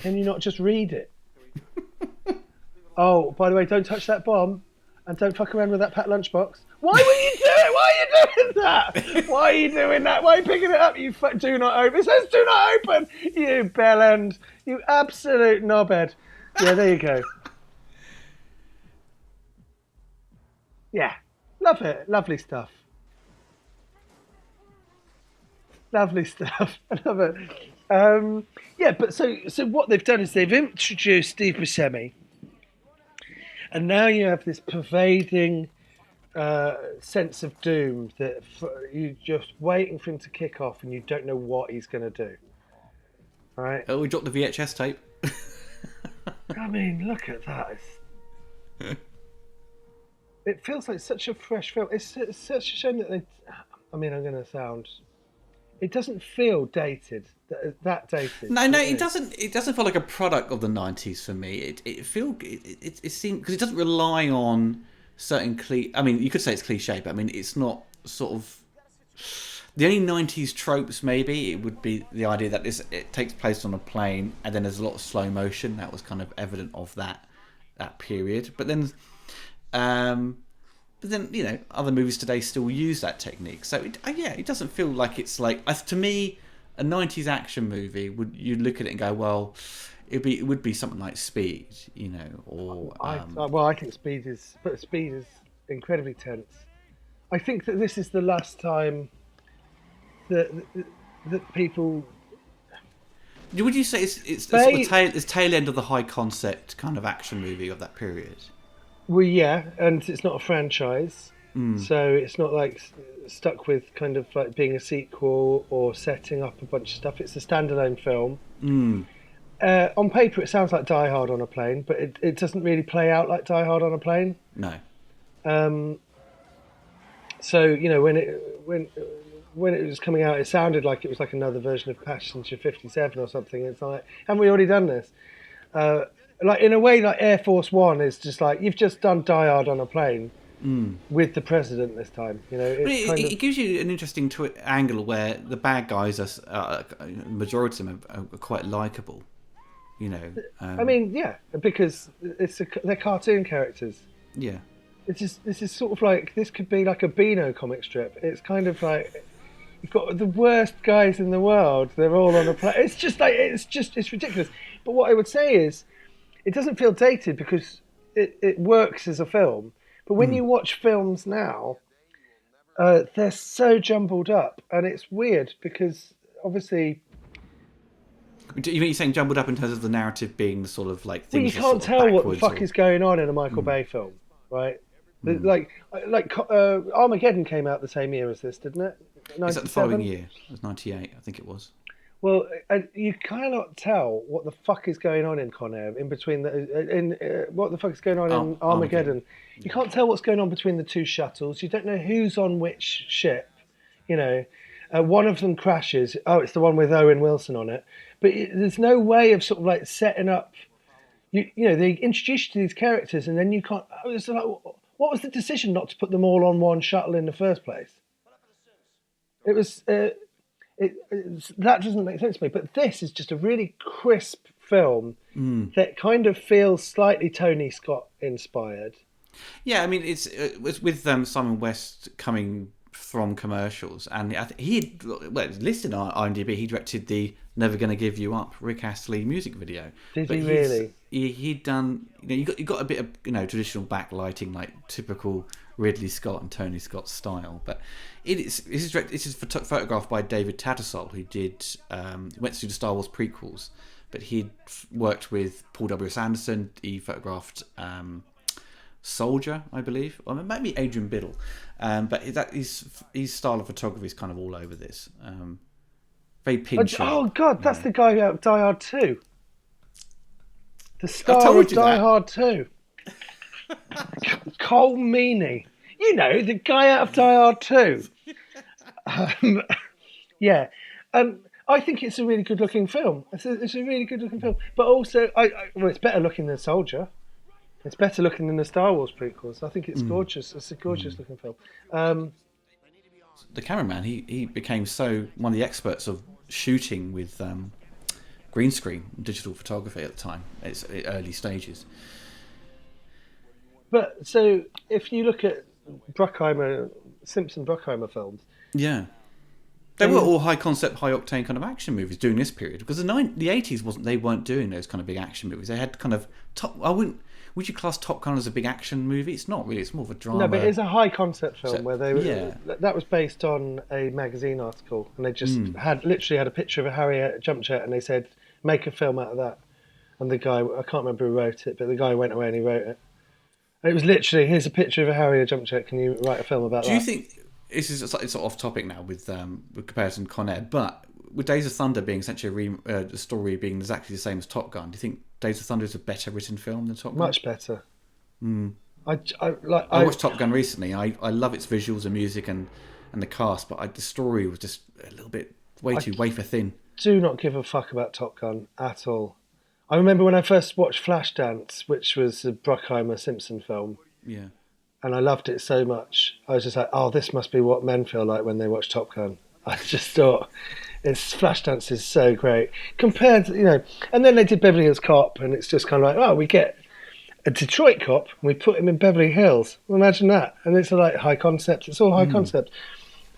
Can you not just read it? Oh, by the way, don't touch that bomb, and don't fuck around with that packed lunchbox. Why were you doing? Why are you doing that? Why are you doing that? Why are you picking it up? You do not open. It says do not open. You bellend. You absolute knobhead. Yeah, there you go. Yeah, love it. Lovely stuff. Lovely stuff. I love it. Yeah, but so what they've done is they've introduced Steve Buscemi, and now you have this pervading sense of doom that you're just waiting for him to kick off, and you don't know what he's going to do. All right? Oh, we dropped the VHS tape. I mean, look at that. It feels like such a fresh film. It's such a shame that they. I mean, I'm going to sound. It doesn't feel dated. That dated. No, it doesn't. It doesn't feel like a product of the '90s for me. It seems because it doesn't rely on certain I mean, you could say it's cliche, but I mean, it's not sort of the only '90s tropes. Maybe it would be the idea that it takes place on a plane and then there's a lot of slow motion. That was kind of evident of that period. But then, other movies today still use that technique. So it doesn't feel like it's like to me. A '90s action movie you'd look at it and go, well, it would be something like Speed, or. I think Speed is incredibly tense. I think that this is the last time that people. Would you say it's the sort of tail end of the high concept kind of action movie of that period? Well, yeah, and it's not a franchise, so it's not like stuck with kind of like being a sequel or setting up a bunch of stuff. It's a standalone film. On paper, it sounds like Die Hard on a plane, but it doesn't really play out like Die Hard on a plane. No. So when it was coming out, it sounded like it was like another version of Passenger 57 or something. It's like, haven't we already done this? Like in a way, like Air Force One is just like you've just done Die Hard on a plane with the president this time. You know, But it's kind of. it gives you an interesting angle where the bad guys majority of them are quite likable. You know, I mean, yeah, because they're cartoon characters. yeah. This is sort of like this could be like a Beano comic strip. It's kind of like you've got the worst guys in the world. They're all on a plane. It's just like it's ridiculous. But what I would say is, it doesn't feel dated because it works as a film. But when you watch films now, they're so jumbled up, and it's weird because obviously. You're saying jumbled up in terms of the narrative being the sort of like Well, you things are can't sort of tell what the backwards fuck is going on in a Michael Bay film, right? Like Armageddon came out the same year as this, didn't it? Is that the following 97? year? It was 98, I think it was. Well, you cannot tell what the fuck is going on in Con Air in between what the fuck is going on in Armageddon. You can't tell what's going on between the two shuttles. You don't know who's on which ship. You know, one of them crashes. Oh, it's the one with Owen Wilson on it. But there's no way of sort of like setting up. You know, they introduce you to these characters, and then you can't. It's like, what was the decision not to put them all on one shuttle in the first place? It was. That doesn't make sense to me. But this is just a really crisp film that kind of feels slightly Tony Scott inspired. Yeah, I mean, it's with Simon West coming from commercials, and it's listed on IMDb. He directed the "Never Gonna Give You Up" Rick Astley music video. Did he really? He'd done. You got a bit of traditional backlighting, like typical Ridley Scott and Tony Scott style. But this is photographed by David Tattersall, who went through the Star Wars prequels, but he'd worked with Paul W.S. Anderson. He photographed Soldier, I believe, or maybe Adrian Biddle, but his style of photography is kind of all over this. Very pinch. Oh God, that's the guy out of Die Hard 2. The star of Die Hard 2. Cole Meany. You know, the guy out of Die Hard 2. Yeah. I think it's a really good looking film. It's a really good looking film. But also, it's better looking than Soldier. It's better looking than the Star Wars prequels. I think it's gorgeous. It's a gorgeous looking film. The cameraman, he became one of the experts of shooting with green screen digital photography at the time. It's early stages. But so if you look at Bruckheimer films, yeah, they were all high concept, high octane kind of action movies during this period, because the 80s they weren't doing those kind of big action movies. They had kind of would you class Top Gun as a big action movie? It's not really. It's more of a drama. No, but it's a high concept film where they that was based on a magazine article, and they just literally had a picture of a Harrier jump jet, and they said make a film out of that. And the guy, I can't remember who wrote it, but the guy went away and he wrote it. And it was literally, here's a picture of a Harrier jump jet. Can you write a film about that? Do you think this is it's off topic now with comparison to Con Air, but with Days of Thunder being essentially the story being exactly the same as Top Gun, do you think Days of Thunder is a better written film than Top Gun? Much better. I watched Top Gun recently. I love its visuals and music and the cast, but the story was just a little bit way too wafer thin. Do not give a fuck about Top Gun at all. I remember when I first watched Flashdance, which was a Bruckheimer Simpson film. Yeah. And I loved it so much. I was just like, oh, this must be what men feel like when they watch Top Gun. I just thought, Flashdance is so great. Compared to, and then they did Beverly Hills Cop, and it's just kind of like, oh, we get a Detroit cop, and we put him in Beverly Hills. Well, imagine that. And it's like high concept. It's all high concept.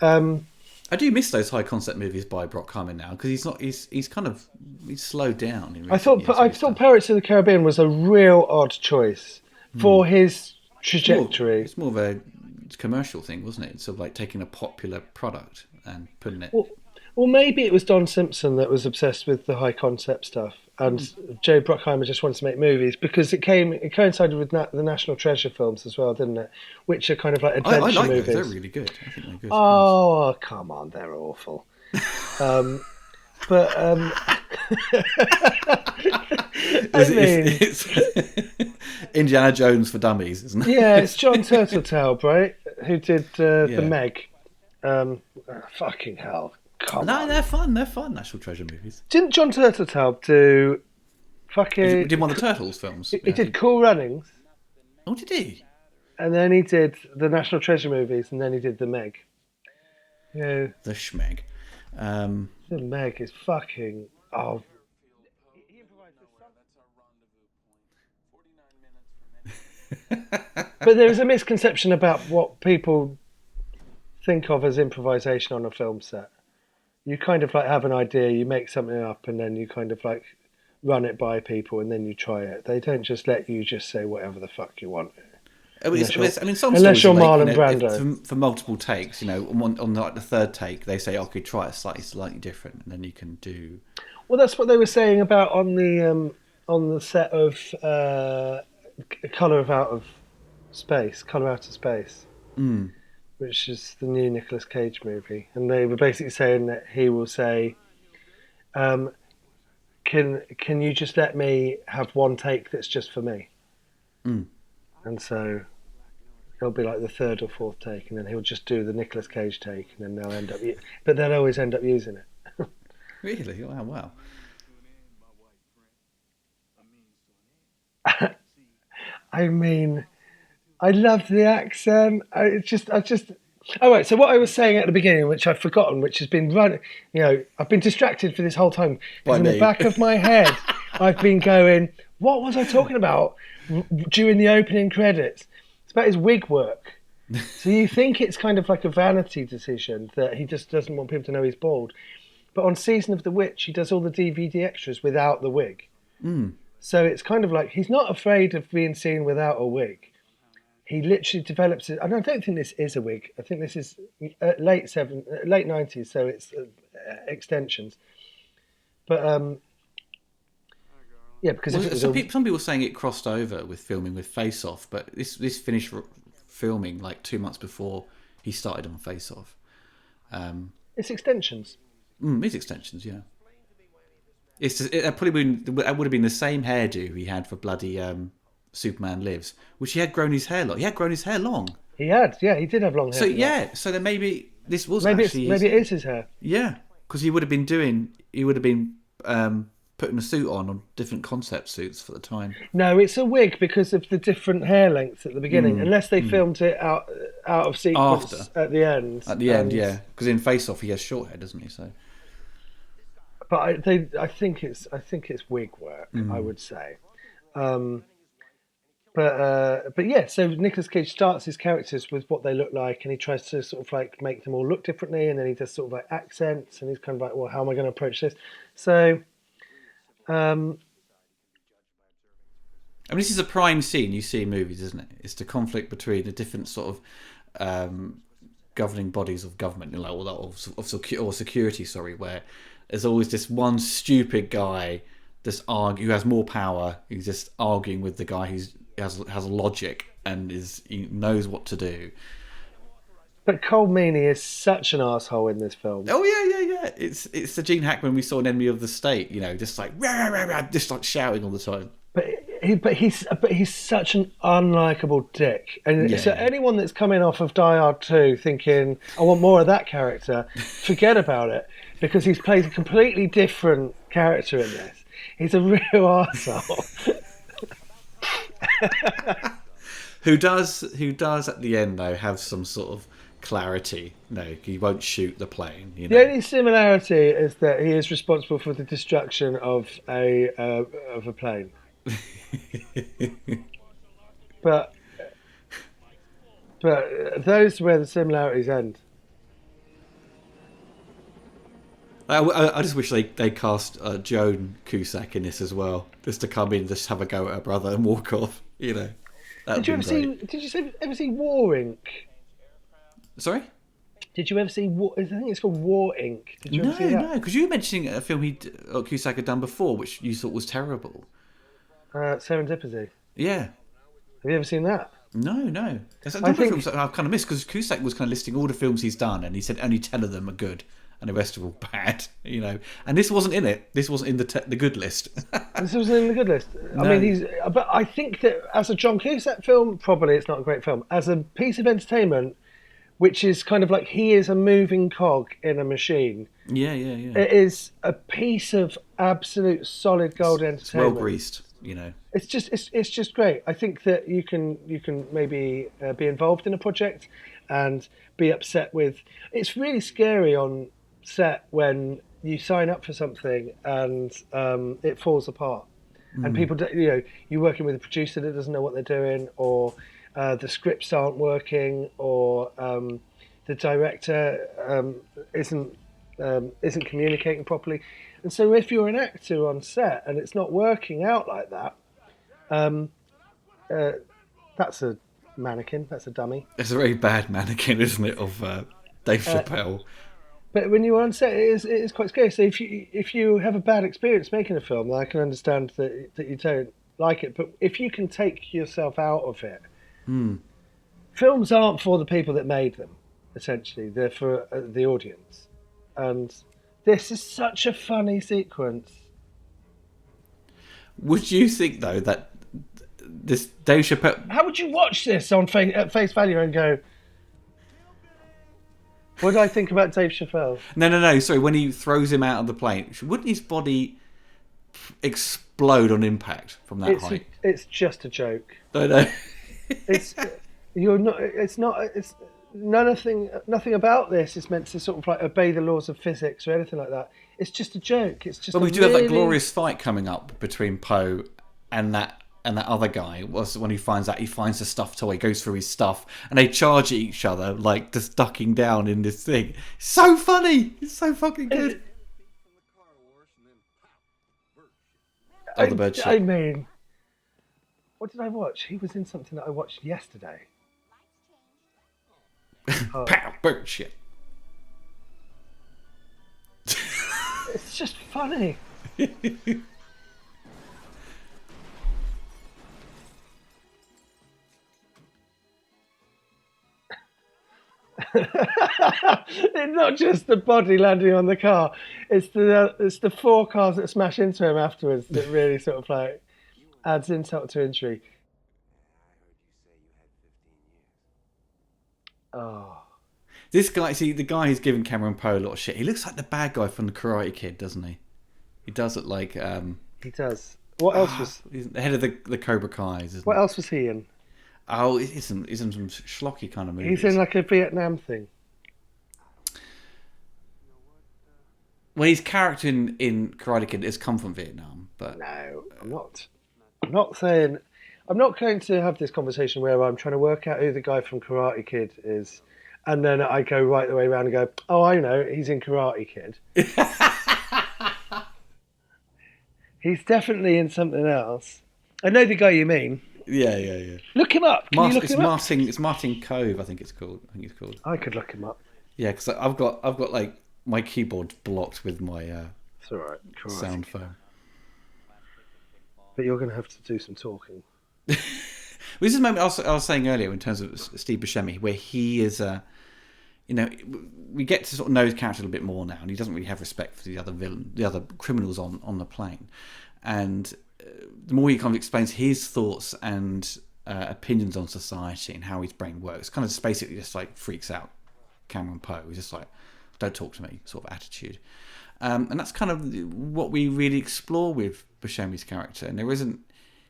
I do miss those high concept movies by Bruckheimer now, because he's slowed down. I thought Pirates of the Caribbean was a real odd choice for his trajectory. It's more of a commercial thing, wasn't it? It's sort of like taking a popular product and putting it. Well, maybe it was Don Simpson that was obsessed with the high concept stuff, and Joe Bruckheimer just wanted to make movies because it coincided with the National Treasure films as well, didn't it? Which are kind of like adventure movies. I like those. They're really good. I think they're good. Oh, come on, they're awful. But I mean, it's Indiana Jones for dummies, isn't it? yeah, it's John Turteltaub, right? Who did the Yeah. Meg. Fucking hell. Come No, on. they're fun. They're fun. National Treasure movies. Didn't John Turteltaub do He fucking... did one of the Turtles films. He did Cool Runnings, Oh, did he? and then he did the National Treasure movies, and then he did the Meg. Yeah, The Schmeg. the Meg is fucking... Oh, but there is a misconception about what people think of as improvisation on a film set. You kind of like have an idea, you make something up, and then you kind of like run it by people, and then you try it. They don't just let you just say whatever the fuck you want. Some Unless stories you're are Marlon if Brando. for multiple takes, on like the third take, they say, "Okay, try it slightly different," and then you can do. Well, that's what they were saying about on the set of Colour Out of Space, which is the new Nicolas Cage movie, and they were basically saying that he will say, "Can you just let me have one take that's just for me?" And so it'll be like the third or fourth take, and then he'll just do the Nicolas Cage take, and then they'll end up, but they'll always end up using it. Really? Wow. I mean, I love the accent. I just. Oh, right. So what I was saying at the beginning, which I've forgotten, which has been running, I've been distracted for this whole time. Because in the back of my head, I've been going, what was I talking about during the opening credits? It's about his wig work. So you think it's kind of like a vanity decision that he just doesn't want people to know he's bald. But on Season of the Witch, he does all the DVD extras without the wig. So it's kind of like he's not afraid of being seen without a wig. He literally develops it. And I don't think this is a wig. I think this is late 90s, so it's extensions. But yeah, because some people were saying it crossed over with filming with Face Off, but this finished filming like 2 months before he started on Face Off. It's extensions. It's extensions, yeah. That would have been the same hairdo he had for bloody Superman Lives, which he had grown his hair long. He had grown his hair long. He did have long hair. So yeah, so then maybe this was maybe actually it is his hair. Yeah, because he would have been putting a suit on different concept suits for the time. No, it's a wig because of the different hair lengths at the beginning. Unless they filmed it out of sequence After. at the end. At the end, yeah, because in Face Off he has short hair, doesn't he? So. But I think it's wig work. I would say. But yeah, so Nicolas Cage starts his characters with what they look like, and he tries to sort of like make them all look differently, and then he does sort of like accents, and he's kind of like, well, how am I going to approach this? So, I mean, this is a prime scene you see in movies, isn't it? It's the conflict between the different sort of governing bodies of government, or security, where there's always this one stupid guy who has more power, who's just arguing with the guy who has logic and he knows what to do. But Cole Meany is such an asshole in this film. Oh yeah. It's the Gene Hackman we saw in Enemy of the State, just like rah, rah, rah, just like shouting all the time. But he's such an unlikable dick. And so anyone that's coming off of Die Hard 2 thinking, I want more of that character, forget about it. Because he's played a completely different character in this. He's a real arsehole. who does at the end though have some sort of clarity. No, he won't shoot the plane. The only similarity is that he is responsible for the destruction of a plane. but those are where the similarities end. I just wish they cast Joan Cusack in this as well, just to come in, just have a go at her brother and walk off. Did you ever see War Inc? Sorry? Did you ever see I think it's called War Inc. Did you ever see that? No, because you were mentioning a film Cusack had done before, which you thought was terrible. Serendipity. Yeah. Have you ever seen that? No. There's a number of films that I've kind of missed, because Cusack was kind of listing all the films he's done, and he said only 10 of them are good. and the rest are all bad. And this wasn't in it. This wasn't in the good list. This wasn't in the good list. No. I mean, but I think that as a John Cusack film, probably it's not a great film. As a piece of entertainment, which is kind of like he is a moving cog in a machine. Yeah. It is a piece of absolute solid gold entertainment. It's well greased, It's just great. I think that you can maybe be involved in a project and be upset with. It's really scary on set when you sign up for something and it falls apart, and people, you're working with a producer that doesn't know what they're doing, or the scripts aren't working, or the director isn't communicating properly. And so if you're an actor on set and it's not working out like that, that's a mannequin, that's a dummy. It's a very bad mannequin, isn't it, of Dave Chappelle. But when you're on set, it is quite scary. So if you have a bad experience making a film, then I can understand that you don't like it. But if you can take yourself out of it, films aren't for the people that made them, essentially. They're for the audience. And this is such a funny sequence. Would you think, though, that this Dave Chappelle... How would you watch this at face value and go, what do I think about Dave Chappelle? No. Sorry, when he throws him out of the plane, wouldn't his body explode on impact from that height? It's just a joke. No. Nothing about this is meant to sort of like obey the laws of physics or anything like that. It's just a joke. It's just. But we do have that glorious fight coming up between Poe and that other guy. When he finds the stuffed toy, goes through his stuff, and they charge at each other like just ducking down in this thing. So funny! It's so fucking good. The bird shit. I mean, what did I watch? He was in something that I watched yesterday. Pow! Bird shit. It's just funny. It's not just the body landing on the car. It's the four cars that smash into him afterwards that really sort of like adds insult to injury. Oh. This guy, see, the guy who's giving Cameron Poe a lot of shit, he looks like the bad guy from the Karate Kid, doesn't he? He does look like... He does. What else was... He's the head of the Cobra Kai's, isn't What else was he in? Oh, he's in some schlocky kind of movies. He's in like a Vietnam thing. Well, his character in Karate Kid has come from Vietnam, but... No, I'm not. I'm not saying... I'm not going to have this conversation where I'm trying to work out who the guy from Karate Kid is, and then I go right the way around and go, oh, I know, he's in Karate Kid. He's definitely in something else. I know the guy you mean. Yeah. Look him up. Can you look him up? It's Martin Cove, I think it's called. I could look him up. Yeah, because I've got like my keyboard blocked with my it's all right. sound phone. But you're going to have to do some talking. This is the moment I was saying earlier in terms of Steve Buscemi, where he is we get to sort of know his character a little bit more now, and he doesn't really have respect for the other criminals on the plane, and the more he kind of explains his thoughts and opinions on society and how his brain works, kind of just basically just like freaks out Cameron Poe. He's just like, don't talk to me sort of attitude, and that's kind of what we really explore with Buscemi's character. And there isn't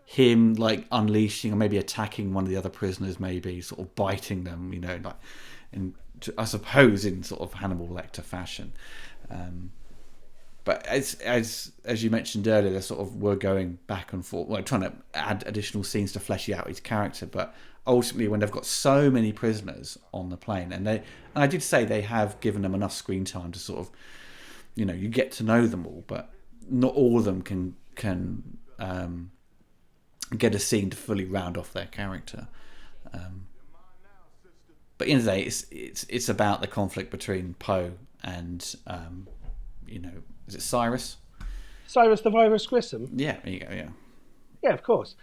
him like unleashing or maybe attacking one of the other prisoners, maybe sort of biting them, like I suppose in sort of Hannibal Lecter fashion. But as you mentioned earlier, they sort of were going back and forth, like trying to add additional scenes to flesh out his character. But ultimately, when they've got so many prisoners on the plane, and I did say they have given them enough screen time to sort of, you get to know them all, but not all of them can get a scene to fully round off their character. But in the day, it's about the conflict between Poe and is it Cyrus? Cyrus the Virus Grisham? Yeah, there you go, yeah. Yeah, of course.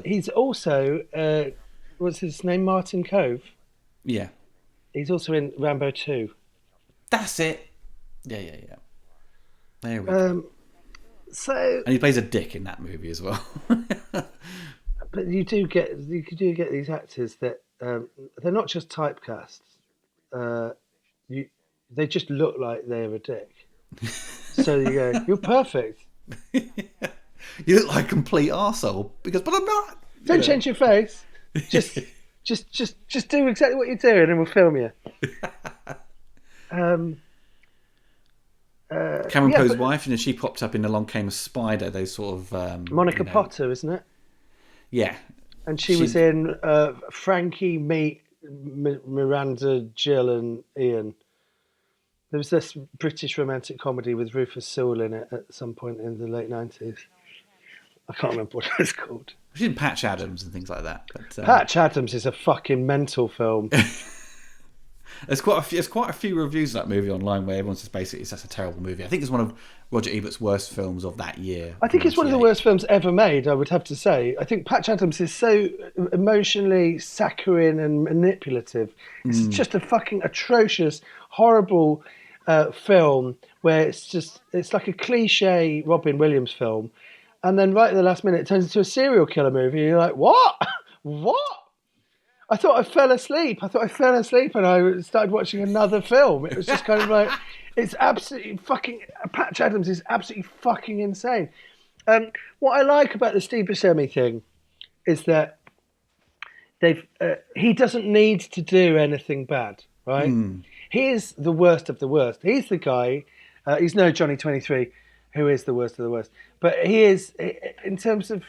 He's also, what's his name, Martin Cove? Yeah. He's also in Rambo 2. That's it. Yeah. There we go. So, And he plays a dick in that movie as well. but you do get these actors that they're not just typecasts. You they just look like they're a dick. So you go, you're perfect. You look like a complete arsehole but I'm not. Don't change your face. Just do exactly what you're doing, and we'll film you. Cameron Poe's wife, she popped up in Along Came a Spider. They sort of Monica Potter, isn't it? Yeah, and she was in Frankie, Meet, Miranda, Jill, and Ian. There was this British romantic comedy with Rufus Sewell in it at some point in the late 90s. I can't remember what it was called. She's in Patch Adams and things like that. But, Patch Adams is a fucking mental film. There's quite a few reviews of that movie online where everyone's just basically it's a terrible movie. I think it's one of Roger Ebert's worst films of that year. I think it's one of the worst films ever made, I would have to say. I think Patch Adams is so emotionally saccharine and manipulative. It's just a fucking atrocious, horrible film where it's like a cliche Robin Williams film. And then right at the last minute, it turns into a serial killer movie. And you're like, what? What? I thought I fell asleep. And I started watching another film. It was just kind of like, it's absolutely fucking, Patch Adams is absolutely fucking insane. What I like about the Steve Buscemi thing is that he doesn't need to do anything bad, right? He is the worst of the worst. He's the guy, he's no Johnny 23, who is the worst of the worst. But he is, in terms of,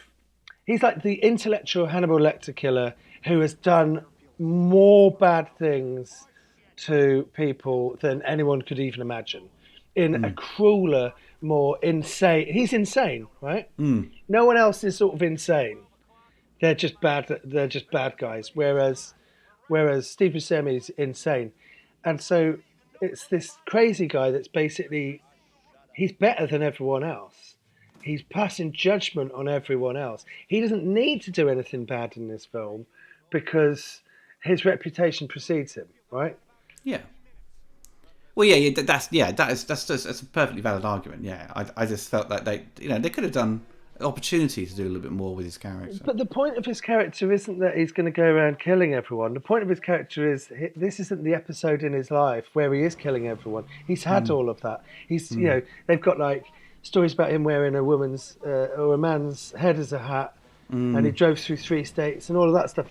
he's like the intellectual Hannibal Lecter killer who has done more bad things to people than anyone could even imagine. In a crueler, more insane... He's insane, right? No one else is sort of insane. They're just bad guys. Whereas Steve Buscemi's insane. And so it's this crazy guy that's basically... He's better than everyone else. He's passing judgment on everyone else. He doesn't need to do anything bad in this film because his reputation precedes him, right? Yeah. Well, that's a perfectly valid argument. Yeah, I just felt like they could have done an opportunity to do a little bit more with his character. But the point of his character isn't that he's going to go around killing everyone. The point of his character is this isn't the episode in his life where he is killing everyone. He's had all of that. He's they've got like stories about him wearing a woman's or a man's head as a hat, and he drove through 3 states and all of that stuff.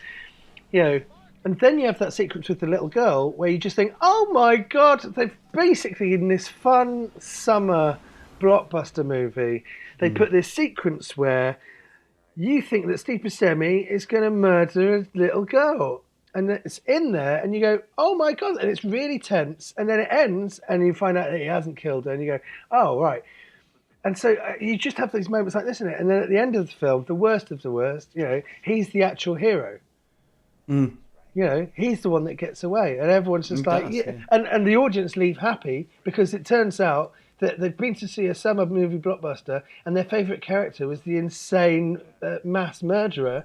And then you have that sequence with the little girl where you just think, oh my God, they've basically, in this fun summer blockbuster movie, they put this sequence where you think that Steve Buscemi is going to murder a little girl. And it's in there, and you go, oh my God, and it's really tense. And then it ends, and you find out that he hasn't killed her, and you go, oh, right. And so you just have these moments like this in it. And then at the end of the film, the worst of the worst, he's the actual hero. He's the one that gets away, and everyone's just and the audience leave happy because it turns out that they've been to see a summer movie blockbuster, and their favourite character was the insane mass murderer,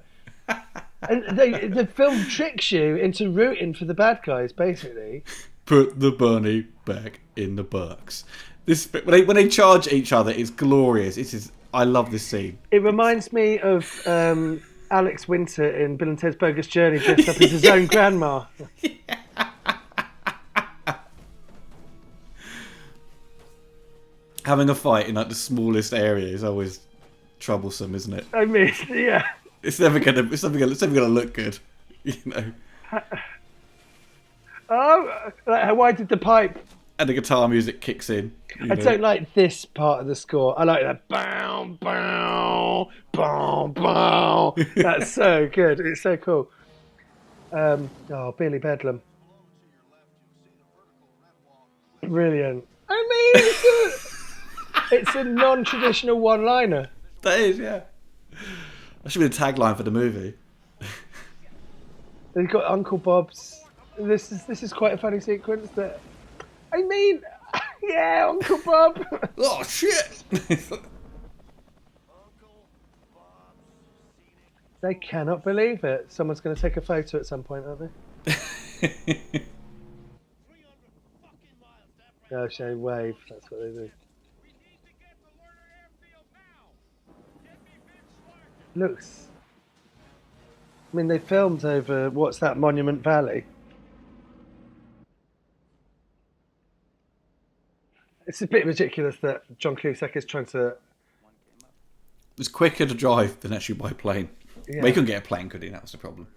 and the film tricks you into rooting for the bad guys, basically. Put the bunny back in the box. This when they charge each other is glorious. I love this scene. It reminds me of Alex Winter in Bill and Ted's Bogus Journey dressed up as his own grandma. Having a fight in like the smallest area is always troublesome, isn't it? I mean, yeah. It's never gonna look good, Oh, why did the pipe? And the guitar music kicks in. I don't like this part of the score. I like that bow, bow, bow, bow. That's so good. It's so cool. Billy Bedlam. Brilliant. I mean, it's a non-traditional one-liner. That is, yeah. That should be the tagline for the movie. They've got Uncle Bob's. This is quite a funny sequence. I mean, yeah, Uncle Bob. Oh shit! They cannot believe it. Someone's going to take a photo at some point, aren't they? No, say wave. That's what they do. Looks. I mean, they filmed over what's that, Monument Valley. It's a bit ridiculous that John Cusack is trying to. It was quicker to drive than actually by plane. Yeah. Well, he couldn't get a plane, could he? That was the problem.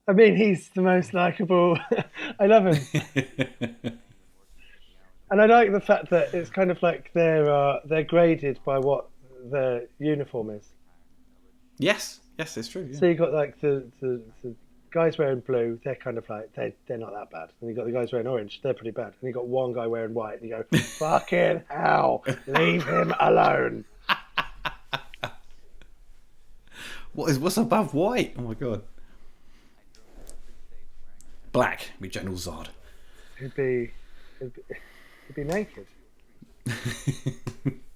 I mean, he's the most likable. I love him. And I like the fact that it's kind of like they're graded by what their uniform is. Yes, it's true. Yeah. So you got like the guys wearing blue, they're kind of like they're not that bad. And you got the guys wearing orange, they're pretty bad. And you got one guy wearing white, and you go, fucking hell, leave him alone. What's above white? Oh my god. Black, be General Zod. He'd be naked,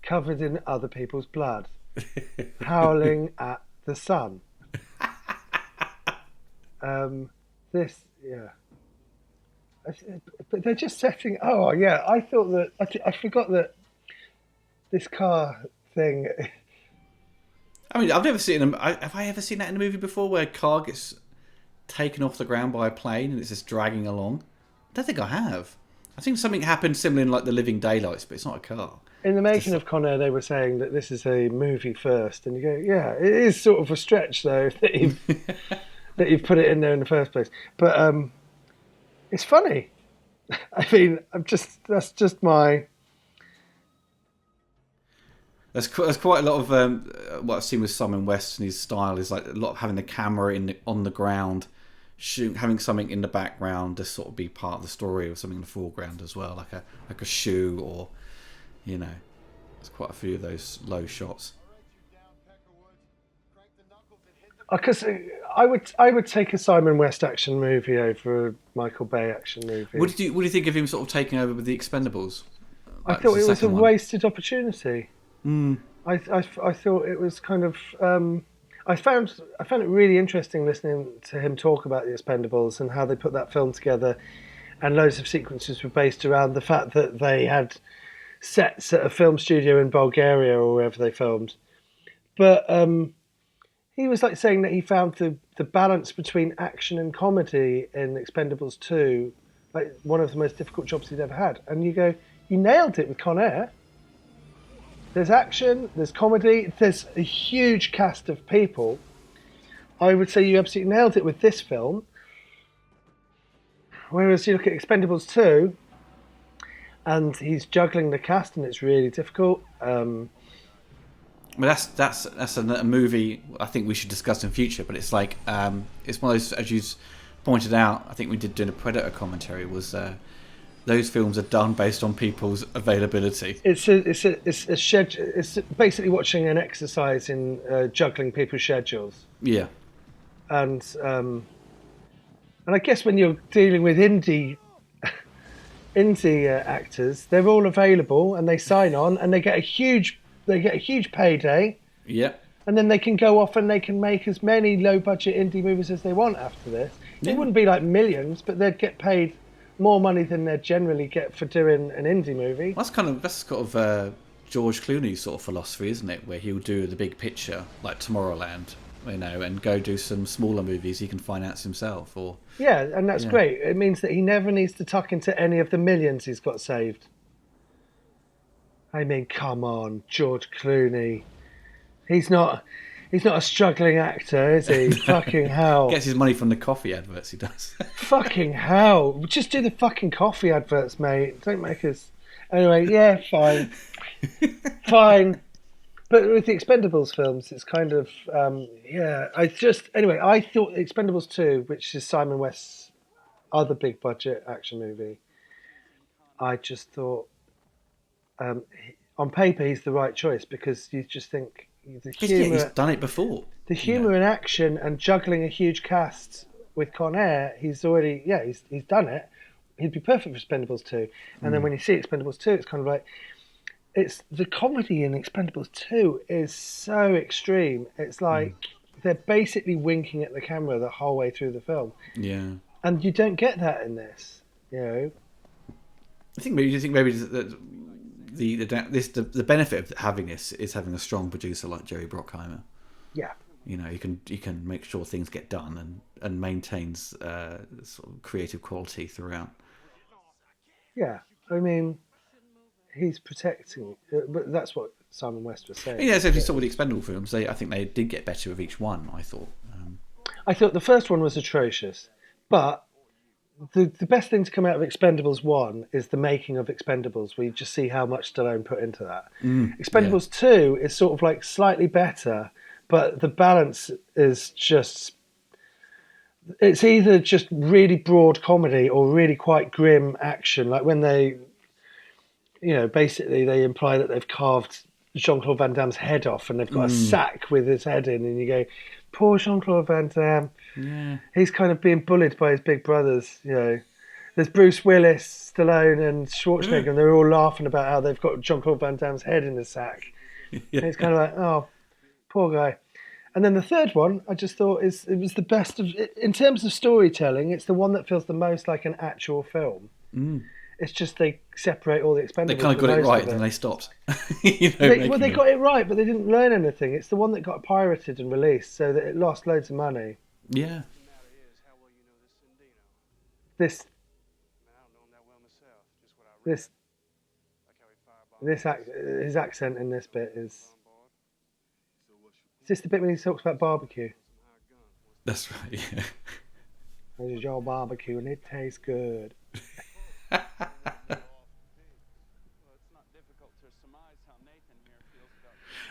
covered in other people's blood, howling at the sun. This, yeah. But they're just setting. Oh, yeah. I thought that. I forgot that this car thing. I mean, I've never seen have I ever seen that in a movie before where a car gets taken off the ground by a plane and it's just dragging along? I don't think I have. I think something happened similar in like The Living Daylights, but it's not a car. In the making of Con Air, they were saying that this is a movie first, and you go, yeah, it is sort of a stretch though that you've put it in there in the first place. But it's funny. I mean, that's just my. There's quite a lot of what I've seen with Simon West and his style is like a lot of having the camera on the ground, having something in the background to sort of be part of the story, or something in the foreground as well, like a shoe, or there's quite a few of those low shots. Because I would take a Simon West action movie over a Michael Bay action movie. What do you think of him sort of taking over with The Expendables? I thought it was a wasted opportunity. I thought it was kind of. I found it really interesting listening to him talk about The Expendables and how they put that film together, and loads of sequences were based around the fact that they had sets at a film studio in Bulgaria or wherever they filmed. But he was like saying that he found the balance between action and comedy in Expendables 2 like one of the most difficult jobs he'd ever had. And you go, you nailed it with Con Air. There's action, there's comedy, there's a huge cast of people. I would say you absolutely nailed it with this film. Whereas you look at Expendables 2, and he's juggling the cast, and it's really difficult. Well, that's a movie I think we should discuss in future. But it's like it's one of those, as you pointed out. I think we did doing a Predator commentary. Was those films are done based on people's availability. It's a schedule. It's basically watching an exercise in juggling people's schedules. Yeah, and I guess when you're dealing with indie actors, they're all available and they sign on and they get a huge payday. Yeah, and then they can go off and they can make as many low budget indie movies as they want after this. Yeah. It wouldn't be like millions, but they'd get paid more money than they'd generally get for doing an indie movie. That's kind of George Clooney's sort of philosophy, isn't it? Where he'll do the big picture, like Tomorrowland, and go do some smaller movies he can finance himself. Or yeah, and that's great. It means that he never needs to tuck into any of the millions he's got saved. I mean, come on, George Clooney. He's not a struggling actor, is he? Fucking hell. Gets his money from the coffee adverts, he does. Fucking hell. Just do the fucking coffee adverts, mate. Don't make us... Anyway, yeah, fine. Fine. But with the Expendables films, it's kind of... Anyway, I thought Expendables 2, which is Simon West's other big budget action movie, I just thought... on paper, he's the right choice because you just think... he's done it before. The humour and action and juggling a huge cast with Con Air, he's done it. he'd be perfect for Expendables 2. And then when you see Expendables 2, it's kind of like, it's the comedy in Expendables 2 is so extreme. It's like they're basically winking at the camera the whole way through the film. Yeah. And you don't get that in this, you know. I think maybe that the benefit of having this is having a strong producer like Jerry Bruckheimer. Yeah. You know, you can make sure things get done and maintains sort of creative quality throughout. Yeah. I mean, he's protecting, but that's what Simon West was saying. Yeah, so if you saw the Expendable films, I think they did get better with each one. I thought the first one was atrocious, but the best thing to come out of Expendables 1 is the making of Expendables, where you just see how much Stallone put into that. Expendables 2 is sort of like slightly better, but the balance is just... It's either just really broad comedy or really quite grim action. Like when they, you know, basically they imply that they've carved Jean-Claude Van Damme's head off and they've got a sack with his head in, and you go, poor Jean-Claude Van Damme. Yeah. He's kind of being bullied by his big brothers, you know. There's Bruce Willis, Stallone and Schwarzenegger, and they're all laughing about how they've got Jean-Claude Van Damme's head in the sack. And it's kind of like, oh, poor guy. And then the third one, I just thought it was the best of... In terms of storytelling, it's the one that feels the most like an actual film. It's just they separate all the Expendables. They kind of got it right, and then they stopped. They got it right, but they didn't learn anything. It's the one that got pirated and released, so that it lost loads of money. Yeah. His accent in this bit is... Is this the bit when he talks about barbecue? That's right, yeah. This is your barbecue and it tastes good.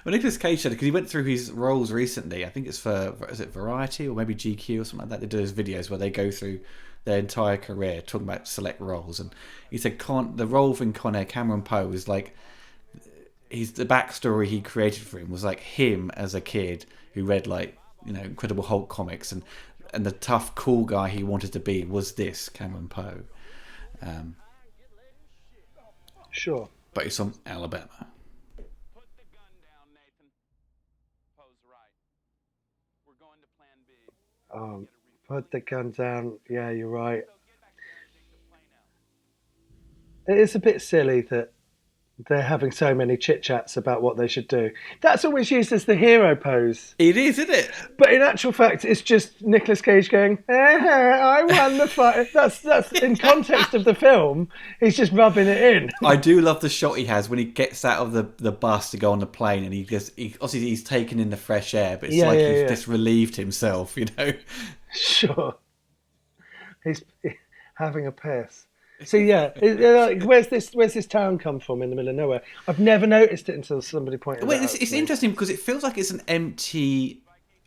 Well, Nicolas Cage said it because he went through his roles recently. I think it's is it Variety or maybe GQ or something like that. They do those videos where they go through their entire career talking about select roles, and he said the role in Con Air, Cameron Poe, is like the backstory he created for him was like him as a kid who read like, you know, Incredible Hulk comics, and the tough, cool guy he wanted to be was this Cameron Poe. Sure. But he's from Alabama. Put the gun down. Yeah, you're right. It is a bit silly that they're having so many chit-chats about what they should do. That's always used as the hero pose. It is, isn't it? But in actual fact, it's just Nicolas Cage going, I won the fight. That's in context of the film, he's just rubbing it in. I do love the shot he has when he gets out of the bus to go on the plane, and obviously he's taken in the fresh air, but it's he's just relieved himself, you know? Sure. He's having a piss. So yeah, like, where's this town come from in the middle of nowhere? I've never noticed it until somebody pointed it out. It's interesting because it feels like it's an empty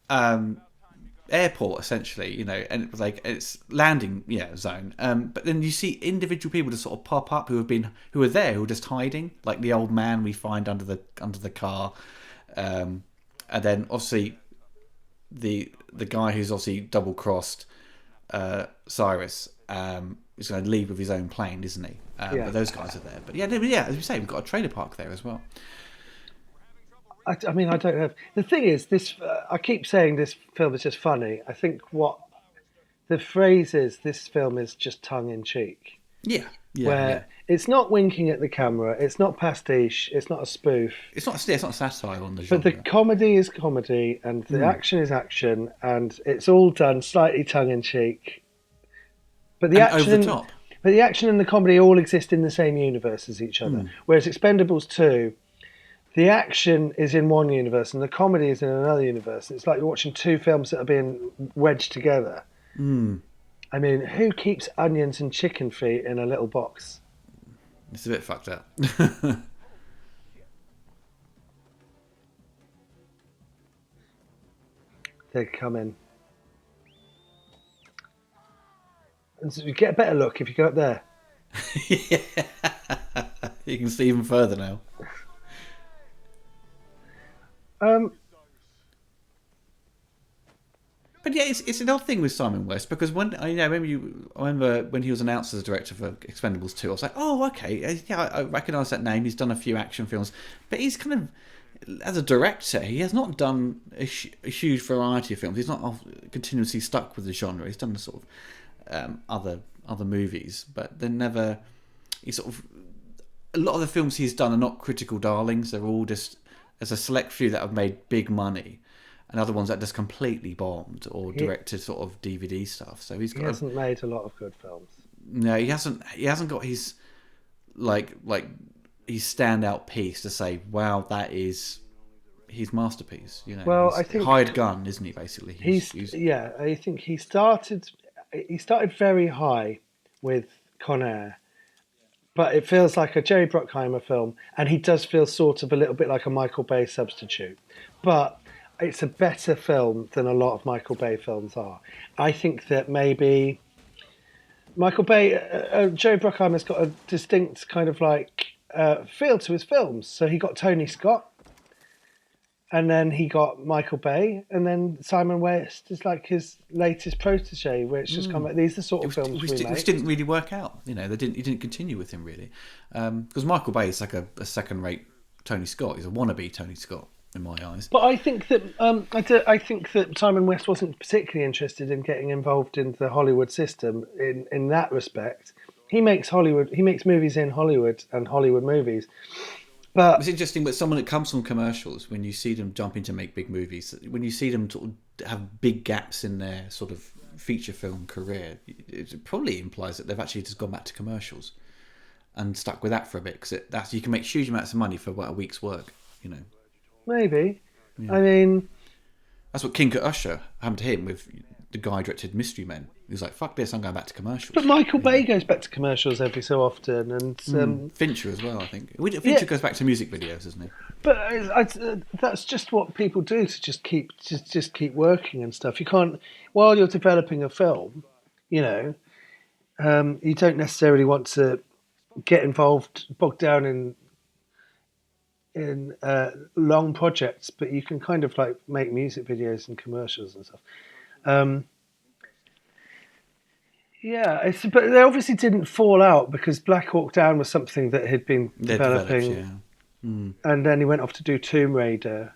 airport essentially, you know, and it's landing zone. But then you see individual people just sort of pop up who are there, who are just hiding, like the old man we find under the car, and then obviously the guy who's obviously double crossed Cyrus. He's going to leave with his own plane, isn't he? But those guys are there. But yeah, as you say, we've got a trailer park there as well. I mean, I don't have... The thing is, this I keep saying this film is just funny. I think what the phrase is, this film is just tongue-in-cheek. Yeah. It's not winking at the camera, it's not pastiche, it's not a spoof. It's not satire on the genre. But the comedy is comedy, and the action is action, and it's all done slightly tongue-in-cheek. But the action and the comedy all exist in the same universe as each other. Whereas Expendables 2, the action is in one universe and the comedy is in another universe. It's like you're watching two films that are being wedged together. I mean, who keeps onions and chicken feet in a little box? It's a bit fucked up. They come in. And so you get a better look if you go up there. Yeah. You can see even further now. But yeah, it's an odd thing with Simon West because I remember when he was announced as a director for Expendables 2, I was like, oh, okay, yeah, I recognise that name. He's done a few action films, but he's kind of, as a director, he has not done a huge variety of films. He's not continuously stuck with the genre. He's done sort of other movies, but they're never. He sort of, a lot of the films he's done are not critical darlings. They're all just, there's a select few that have made big money, and other ones that just completely bombed or directed sort of DVD stuff. So he hasn't made a lot of good films. No, he hasn't. He hasn't got his like his standout piece to say, wow, that is his masterpiece. You know, well, he's I think hired gun, isn't he? Basically, yeah. I think he started very high with Con Air. But it feels like a Jerry Bruckheimer film, and he does feel sort of a little bit like a Michael Bay substitute. But it's a better film than a lot of Michael Bay films are. I think that maybe Michael Bay, Jerry Bruckheimer's got a distinct kind of like feel to his films. So he got Tony Scott, and then he got Michael Bay, and then Simon West is like his latest protege, where it's just kind of like, these are the sort of films which didn't really work out. You know, he didn't continue with him really, because Michael Bay is like a second-rate Tony Scott. He's a wannabe Tony Scott in my eyes. But I think that I think that Simon West wasn't particularly interested in getting involved in the Hollywood system in that respect. He makes movies in Hollywood and Hollywood movies. But it's interesting, but someone that comes from commercials, when you see them jumping to make big movies, when you see them sort of have big gaps in their sort of feature film career, it probably implies that they've actually just gone back to commercials and stuck with that for a bit, because you can make huge amounts of money for about a week's work, you know. Maybe. Yeah. I mean, that's what King Usher happened to him with the guy who directed Mystery Men. He was like, fuck this, I'm going back to commercials. But Michael Bay goes back to commercials every so often, and Fincher as well, I think. Fincher goes back to music videos, doesn't he? But that's just what people do to just keep working and stuff. You can't, while you're developing a film, you know, you don't necessarily want to get bogged down in long projects, but you can kind of like make music videos and commercials and stuff. But they obviously didn't fall out because Black Hawk Down was something that had been developing, and then he went off to do Tomb Raider,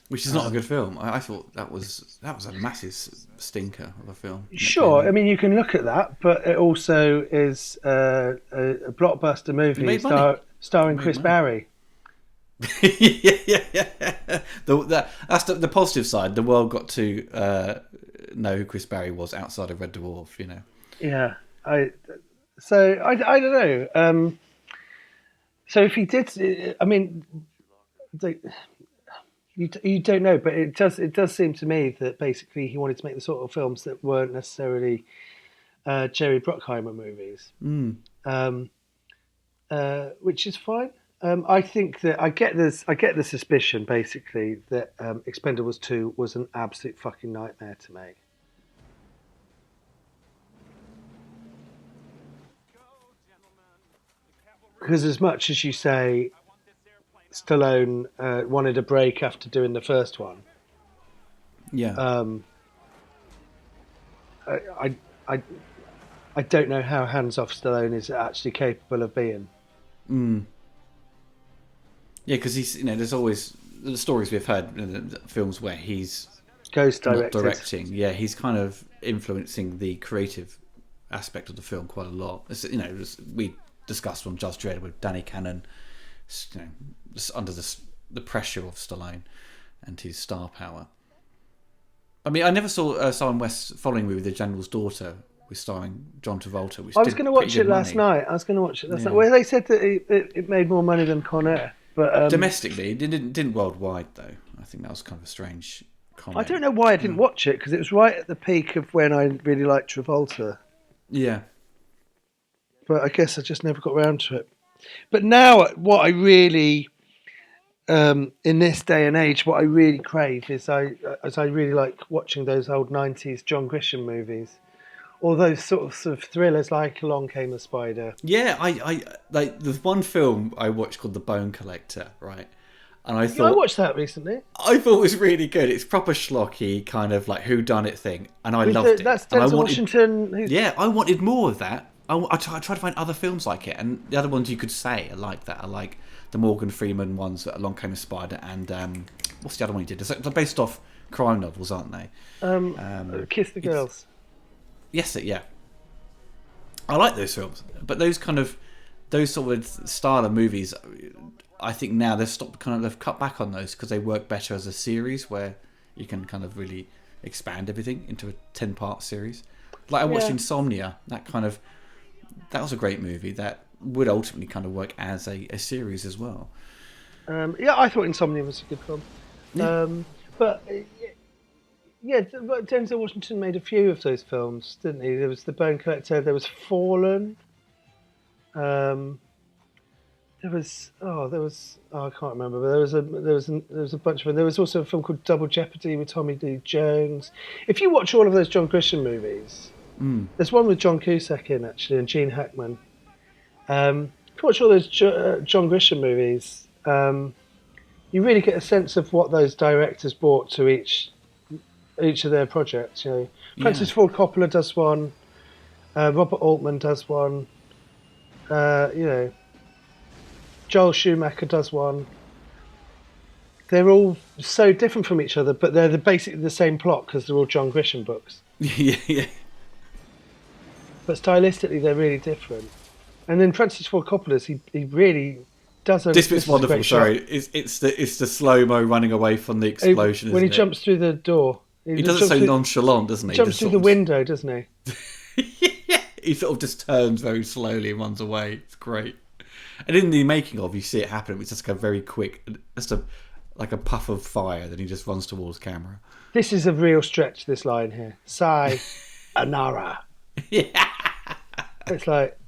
which is not a good film. I thought that was a massive stinker of a film. Sure, I mean you can look at that, but it also is a blockbuster movie starring Chris Barry. yeah. That's the positive side. The world got to know who Chris Barry was outside of Red Dwarf, you know. Yeah, I don't know. So if he did, I mean, you don't know, but it does seem to me that basically he wanted to make the sort of films that weren't necessarily Jerry Bruckheimer movies, which is fine. I think that I get the suspicion basically that Expendables 2 was an absolute fucking nightmare to make. Because as much as you say Stallone wanted a break after doing the first one, I don't know how hands-off Stallone is actually capable of being. Yeah, because he's, you know, there's always the stories we've heard in the films where he's ghost not directing. Yeah, he's kind of influencing the creative aspect of the film quite a lot. It's, you know, we discussed on Judge Dredd with Danny Cannon, you know, under the pressure of Stallone and his star power. I mean, I never saw Simon West's following movie, The General's Daughter, with starring John Travolta. Which I was going to watch it last night. Well, they said that it made more money than Con Air. But domestically, it didn't worldwide though. I think that was kind of a strange comment. I don't know why I didn't watch it, because it was right at the peak of when I really liked Travolta. Yeah. But I guess I just never got around to it. But now, what I really, in this day and age, what I really crave is I really like watching those old 90s John Grisham movies. Or those sort of thrillers like Along Came a Spider. Yeah, I like there's one film I watched called The Bone Collector, right? and I Yeah, I thought watched that recently. it was really good. It's proper schlocky, kind of like whodunit thing, and I With loved it. that's And I Denzel wanted, Washington. Who's yeah, I wanted more of that. I tried to find other films like it, and the other ones you could say are like that. I like the Morgan Freeman ones, that Along Came a Spider, and what's the other one he did? They're based off crime novels, aren't they? Kiss the It's Girls. yes, yeah. I like those films, but those sort of style of movies, I think now they've cut back on those because they work better as a series where you can kind of really expand everything into a 10-part series. Like I watched Yeah. Insomnia, that was a great movie that would ultimately kind of work as a series as well. Yeah, I thought Insomnia was a good film. Yeah, But yeah, Denzel Washington made a few of those films, didn't he? There was The Bone Collector. There was Fallen. Um, I can't remember, but there was a bunch of them. There was also a film called Double Jeopardy with Tommy Lee Jones. If you watch all of those John Grisham movies, there's one with John Cusack in actually and Gene Hackman. If you watch all those John Grisham movies, you really get a sense of what those directors brought to each of their projects. You know, yeah. Francis Ford Coppola does one, Robert Altman does one. You know, Joel Schumacher does one. They're all so different from each other, but they're basically the same plot because they're all John Grisham books. Yeah, yeah. But stylistically, they're really different. And then Francis Ford Coppola's, he really does a. This bit's This is a wonderful. great shot. Sorry, it's the slow mo running away from the explosion, When he isn't it? jumps through the door, He does it so nonchalant, doesn't he? Jumps through the window, doesn't he? Yeah, he sort of just turns very slowly and runs away. It's great. And in the making of, you see it happen. It's just like a very quick, like a puff of fire. Then he just runs towards camera. This is a real stretch. This line here, Sai Anara. Yeah. It's like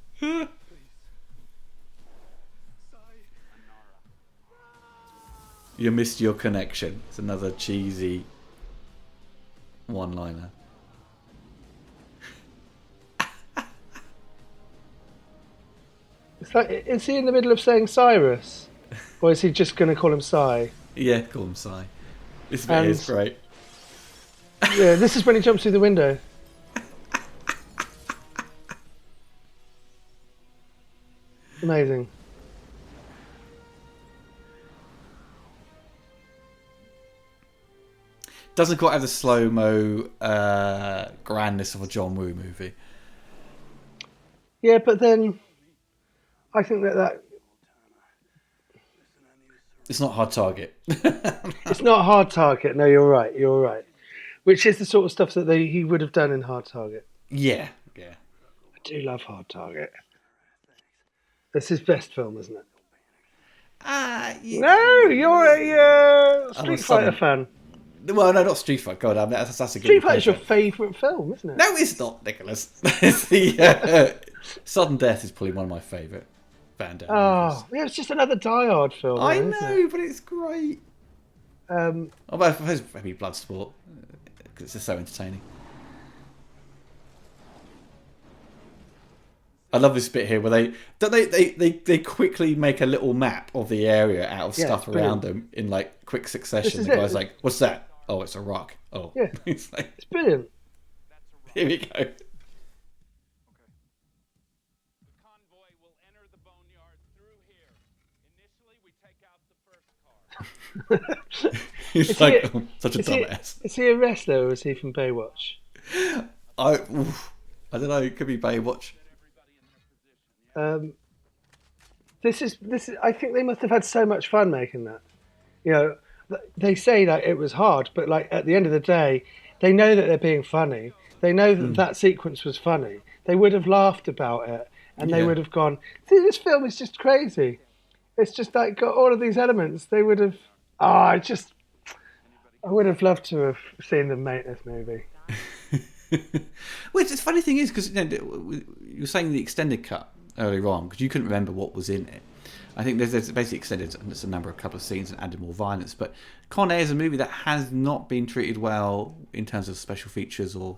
You missed your connection. It's another cheesy one-liner. is he in the middle of saying Cyrus, or is he just going to call him Sai? Yeah, call him Si. This bit And is great. yeah, this is when he jumps through the window. Amazing. Doesn't quite have the slow-mo grandness of a John Woo movie. Yeah, but then I think that It's not Hard Target. it's not a Hard Target. No, you're right. You're right. Which is the sort of stuff that he would have done in Hard Target. Yeah, yeah. I do love Hard Target. That's his best film, isn't it? Yeah. No, you're a Street Fighter fan. Well, no, not Street Fighter. God, I mean, that's a good Street Fighter's your impression. favourite film, isn't it? No, it's not, Nicholas. Sudden Death is probably one of my favourite Van Damme movies. Oh, yeah, it's just another Die Hard film. I isn't know, but it's great. it? I suppose maybe Bloodsport, because it's just so entertaining. I love this bit here where they quickly make a little map of the area out of Yeah, stuff it's around them in like quick succession. This The is guy's it. like, "What's that? Oh, it's a rock." Oh, Yeah. it's like, It's brilliant. here we go. Convoy will enter the boneyard through here. Initially, we take out the first car. He's Is like, he- oh, such a Is he, dumbass. is he a wrestler or is he from Baywatch? I don't know. It could be Baywatch. This is. I think they must have had so much fun making that. You know, they say that it was hard, but like at the end of the day, they know that they're being funny. They know that that sequence was funny. They would have laughed about it, and they Yeah. would have gone, "See, this film is just crazy. It's just like got all of these elements." They would have. I would have loved to have seen them make this movie. Well, the funny thing is because you were saying the extended cut earlier on because you couldn't remember what was in it. I think there's basically extended a number of couple of scenes and added more violence. But Con Air is a movie that has not been treated well in terms of special features or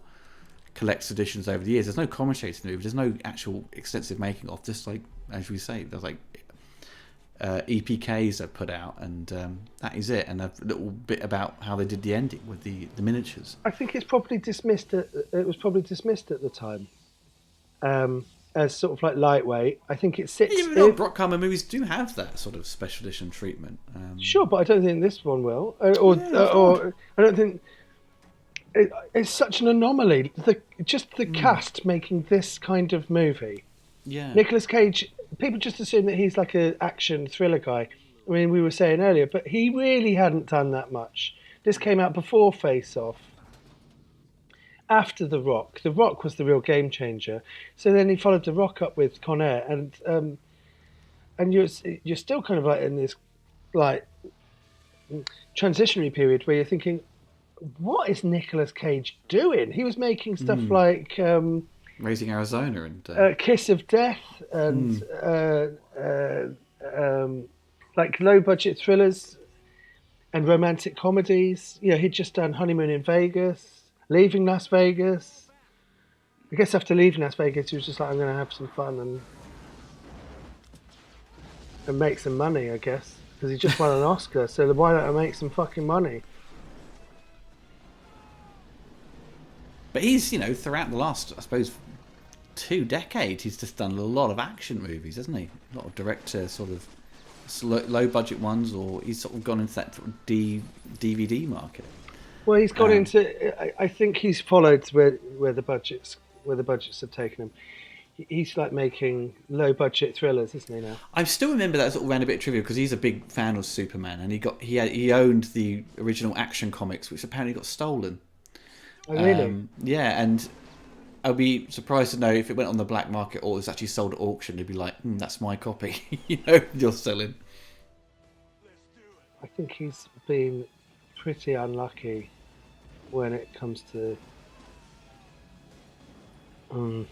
collector's editions over the years. There's no commentator movie. There's no actual extensive making of. Just like as we say, there's like EPKs are put out, and that is it. And a little bit about how they did the ending with the miniatures. I think it was probably dismissed at the time as sort of like lightweight. I think it sits. Even though Bruckheimer movies do have that sort of special edition treatment. Sure, but I don't think this one will. Or I don't think it's such an anomaly. The cast making this kind of movie. Yeah. Nicolas Cage. People just assume that he's like an action thriller guy. I mean, we were saying earlier, but he really hadn't done that much. This came out before Face Off. After The Rock. The Rock was the real game changer. So then he followed The Rock up with Con Air, and you're still kind of like in this like transitionary period where you're thinking, what is Nicolas Cage doing? He was making stuff like Raising Arizona and Kiss of Death and like low budget thrillers and romantic comedies. You know, he'd just done Honeymoon in Vegas. Leaving Las Vegas. I guess after leaving Las Vegas, he was just like, I'm going to have some fun and make some money, I guess. Because he just won an Oscar, so why don't I make some fucking money? But he's, throughout the last, I suppose, 2 decades, he's just done a lot of action movies, hasn't he? A lot of director sort of low budget ones, or he's sort of gone into that sort of DVD market. Well, he's got into. I think he's followed where the budgets have taken him. He's like making low budget thrillers, isn't he now? I still remember that sort of random bit of trivia because he's a big fan of Superman, and he owned the original Action comics, which apparently got stolen. Oh, really? Yeah, and I'd be surprised to know if it went on the black market or it was actually sold at auction. They'd be like, "That's my copy," you're selling. I think he's been pretty unlucky when it comes to the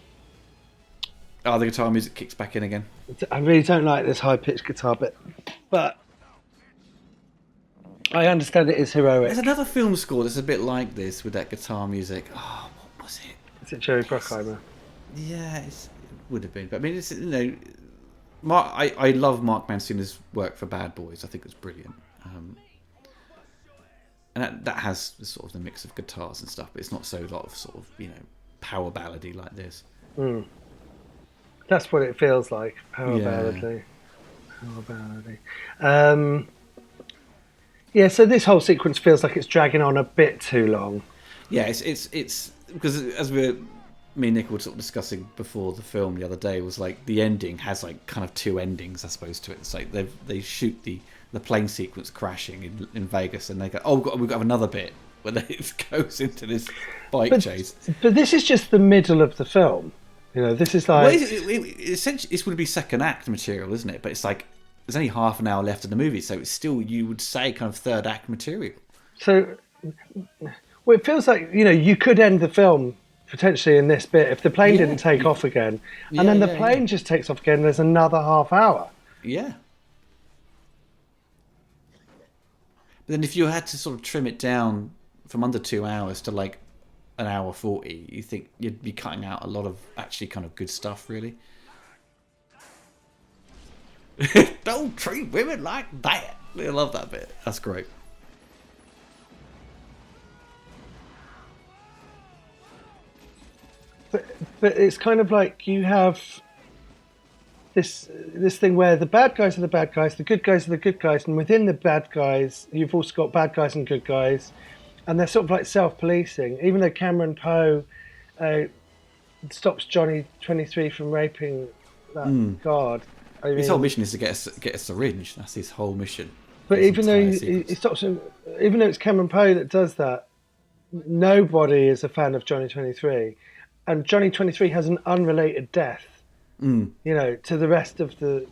guitar music kicks back in again. I really don't like this high-pitched guitar bit, but I understand it is heroic. There's another film score that's a bit like this with that guitar music. Oh, what was it? Is it Jerry Bruckheimer? Yeah, it would have been. But I mean, it's, I love Mark Mansona's work for Bad Boys. I think it's brilliant. And that has sort of the mix of guitars and stuff, but it's not so a lot of sort of, power ballady like this. That's what it feels like, power ballady. Yeah, so this whole sequence feels like it's dragging on a bit too long. Yeah, it's because as me and Nick were sort of discussing before the film the other day, was like the ending has like kind of 2 endings, I suppose, to it. It's like they shoot the plane sequence crashing in Vegas, and they go, oh, we've got to have another bit where it goes into this bike chase. But this is just the middle of the film. This is like... Well, essentially, this would be second act material, isn't it? But it's like, there's only half an hour left of the movie, so it's still, you would say, kind of third act material. So, well, it feels like, you could end the film potentially in this bit if the plane didn't take off again. And then the plane just takes off again, there's another half hour. Yeah. But then if you had to sort of trim it down from under 2 hours to like an hour 40, you think you'd be cutting out a lot of actually kind of good stuff, really. Don't treat women like that. I love that bit. That's great. But it's kind of like you have this thing where the bad guys are the bad guys, the good guys are the good guys, and within the bad guys, you've also got bad guys and good guys, and they're sort of like self-policing. Even though Cameron Poe stops Johnny 23 from raping that guard. His whole mission is to get a syringe. That's his whole mission. But even though he stops him, even though it's Cameron Poe that does that, nobody is a fan of Johnny 23, and Johnny 23 has an unrelated death. To the rest of the,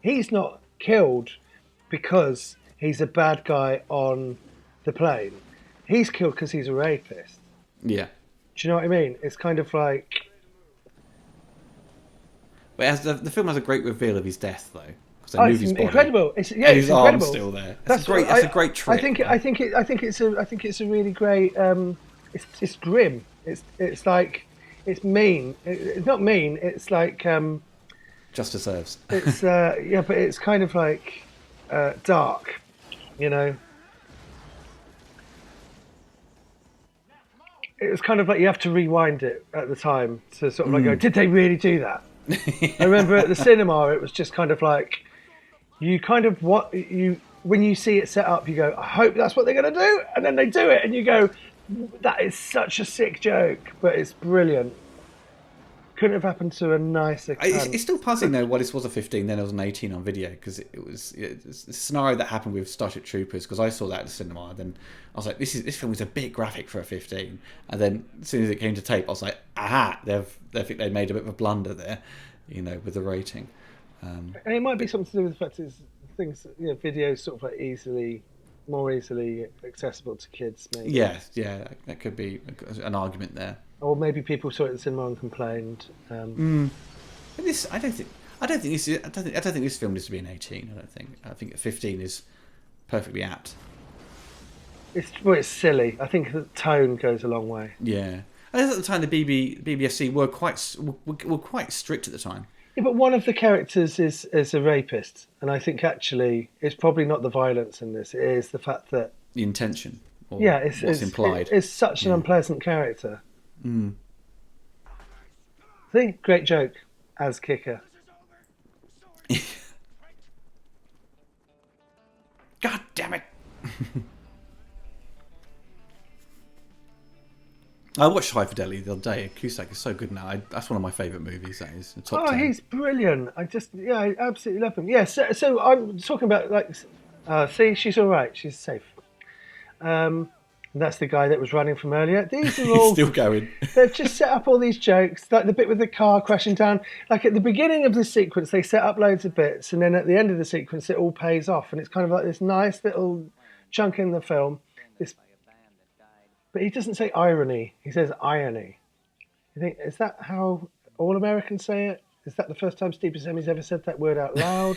he's not killed because he's a bad guy on the plane. He's killed because he's a rapist. Yeah. Do you know what I mean? It's kind of like... But the film has a great reveal of his death, though. It's incredible. It's his incredible. arm's still there. That's a great trick. I think it's a really great. It's grim. It's like it's mean. It's not mean. It's like just deserves. It's yeah, but it's kind of like dark, you know. It was kind of like you have to rewind it at the time to sort of like go, did they really do that? I remember at the cinema, it was just kind of like you kind of what you when you see it set up, you go, I hope that's what they're going to do, and then they do it, and you go, that is such a sick joke, but it's brilliant. Couldn't have happened to a nicer cunt. It's still puzzling though why this was a 15, then it was an 18 on video, because it's a scenario that happened with Starship Troopers, because I saw that at the cinema, and then I was like, this film is a bit graphic for a 15, and then as soon as it came to tape, I was like, aha, they think they made a bit of a blunder there, you know, with the rating. And it might be something to do with the fact that things, you know, videos sort of like more easily accessible to kids. Maybe. Yeah, that could be an argument there. Or maybe people saw it at the cinema and complained. This, I don't think this film needs to be an 18. I think 15 is perfectly apt. It's silly. I think the tone goes a long way. Yeah, I think at the time the BBFC were quite strict at the time. Yeah, but one of the characters is a rapist, and I think actually it's probably not the violence in this. It is the fact that The intention, or it's implied. It's such an unpleasant character. See, great joke as kicker. God damn it! I watched High Fidelity the other day. Cusack is so good now. That's one of my favourite movies. That is the top 10. He's brilliant. I absolutely love him. Yeah, so I'm talking about like, see, she's all right. She's safe. That's the guy that was running from earlier. These are all still going. They've just set up all these jokes, like the bit with the car crashing down. Like at the beginning of the sequence, they set up loads of bits, and then at the end of the sequence, it all pays off, and it's kind of like this nice little chunk in the film. But he doesn't say irony; he says irony. You think, is that how all Americans say it? Is that the first time Steve Buscemi's ever said that word out loud?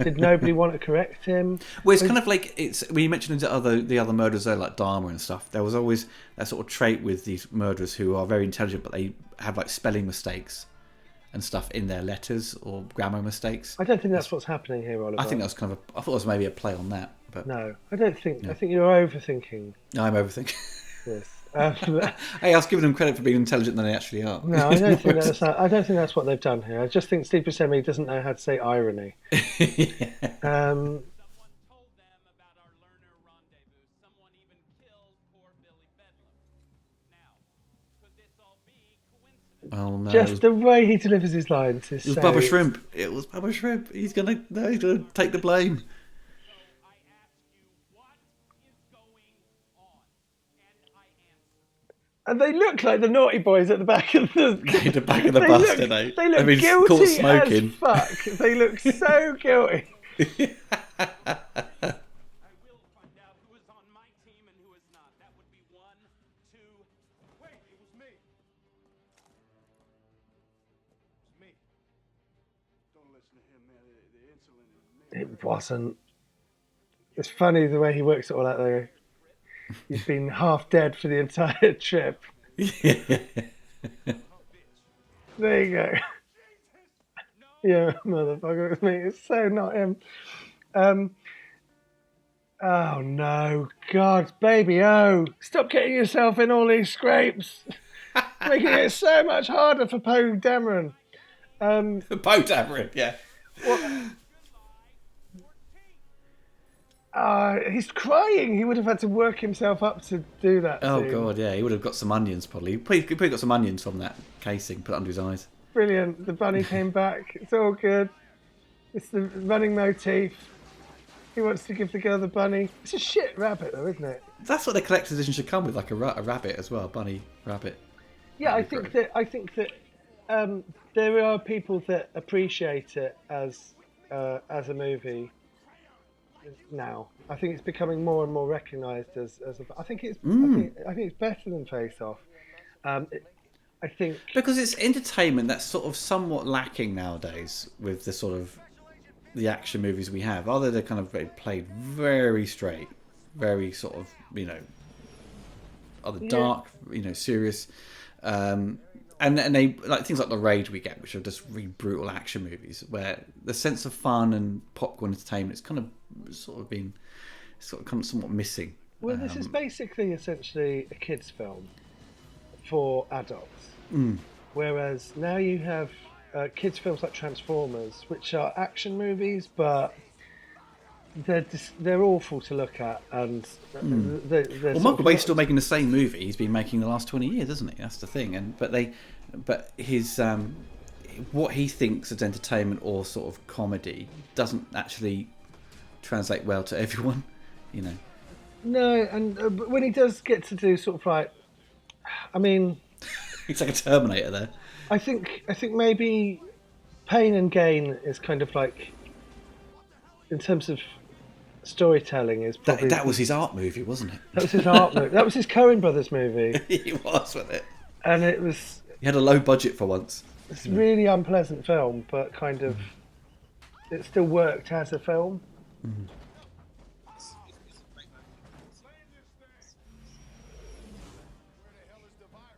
Did nobody want to correct him? Well, it's kind of like when you mentioned the other murderers there, like Dahmer and stuff. There was always that sort of trait with these murderers who are very intelligent, but they have like spelling mistakes and stuff in their letters or grammar mistakes. I don't think that's what's happening here, Oliver. I think that was I thought it was maybe a play on that, but no, I don't think. No. I think you're overthinking. No, I'm overthinking. Yes. Hey, I was giving them credit for being intelligent than they actually are. No, I don't think that's what they've done here. I just think Steve Buscemi doesn't know how to say irony. Yeah. Someone told them about our learner rendezvous. Someone even killed poor Billy Bedlam. Now, could this all be coincidence? Oh no! Just the way he delivers his lines is It was Bubba Shrimp. It was Bubba Shrimp. He's gonna take the blame. So I asked you, what is going on? And I answered. And they look like the naughty boys at the back of the bus, don't they? They look They've been caught guilty smoking. as fuck. They look so guilty. I will find out who is on my team and who is not. That would be 1, 2. Wait, it was me. It's me. Don't listen to him, man. The insulin is me. It wasn't. It's funny the way he works it all out there. He's been half dead for the entire trip. There you go. Yeah, motherfucker, it's me. It's so not him. Oh no, God, baby, stop getting yourself in all these scrapes. Making it so much harder for Poe Dameron. Poe Dameron, yeah. He's crying. He would have had to work himself up to do that. Oh scene. god, yeah. He would have got some onions probably. He probably got some onions from that casing, put under his eyes. Brilliant. The bunny came back. It's all good. It's the running motif. He wants to give the girl the bunny. It's a shit rabbit, though, isn't it? That's what the collector's edition should come with, like a rabbit as well, bunny rabbit. Yeah, I think that there are people that appreciate it as a movie now. I think it's becoming more and more recognised as I think it's better than Face Off. I think because it's entertainment that's sort of somewhat lacking nowadays with the sort of the action movies we have. Either they're kind of played very straight, very sort of, you know, either dark, you know, serious, and And they like things like The Raid we get, which are just really brutal action movies, where the sense of fun and popcorn entertainment is kind of somewhat missing. Well, this is basically essentially a kids' film for adults. Whereas now you have kids' films like Transformers, which are action movies, but they're awful to look at, and they're Michael Bay's still making the same movie he's been making the last 20 years, isn't he? That's the thing. But his what he thinks is entertainment or sort of comedy doesn't actually translate well to everyone, you know. No, and but when he does get to do sort of like, I mean, He's like a Terminator there. I think maybe Pain and Gain is kind of like, in terms of storytelling, is probably That was his art movie, wasn't it? that was his art movie. That was his Coen Brothers movie, He was, wasn't it? and it was He had a low budget for once. it's a really unpleasant film, but kind of it still worked as a film.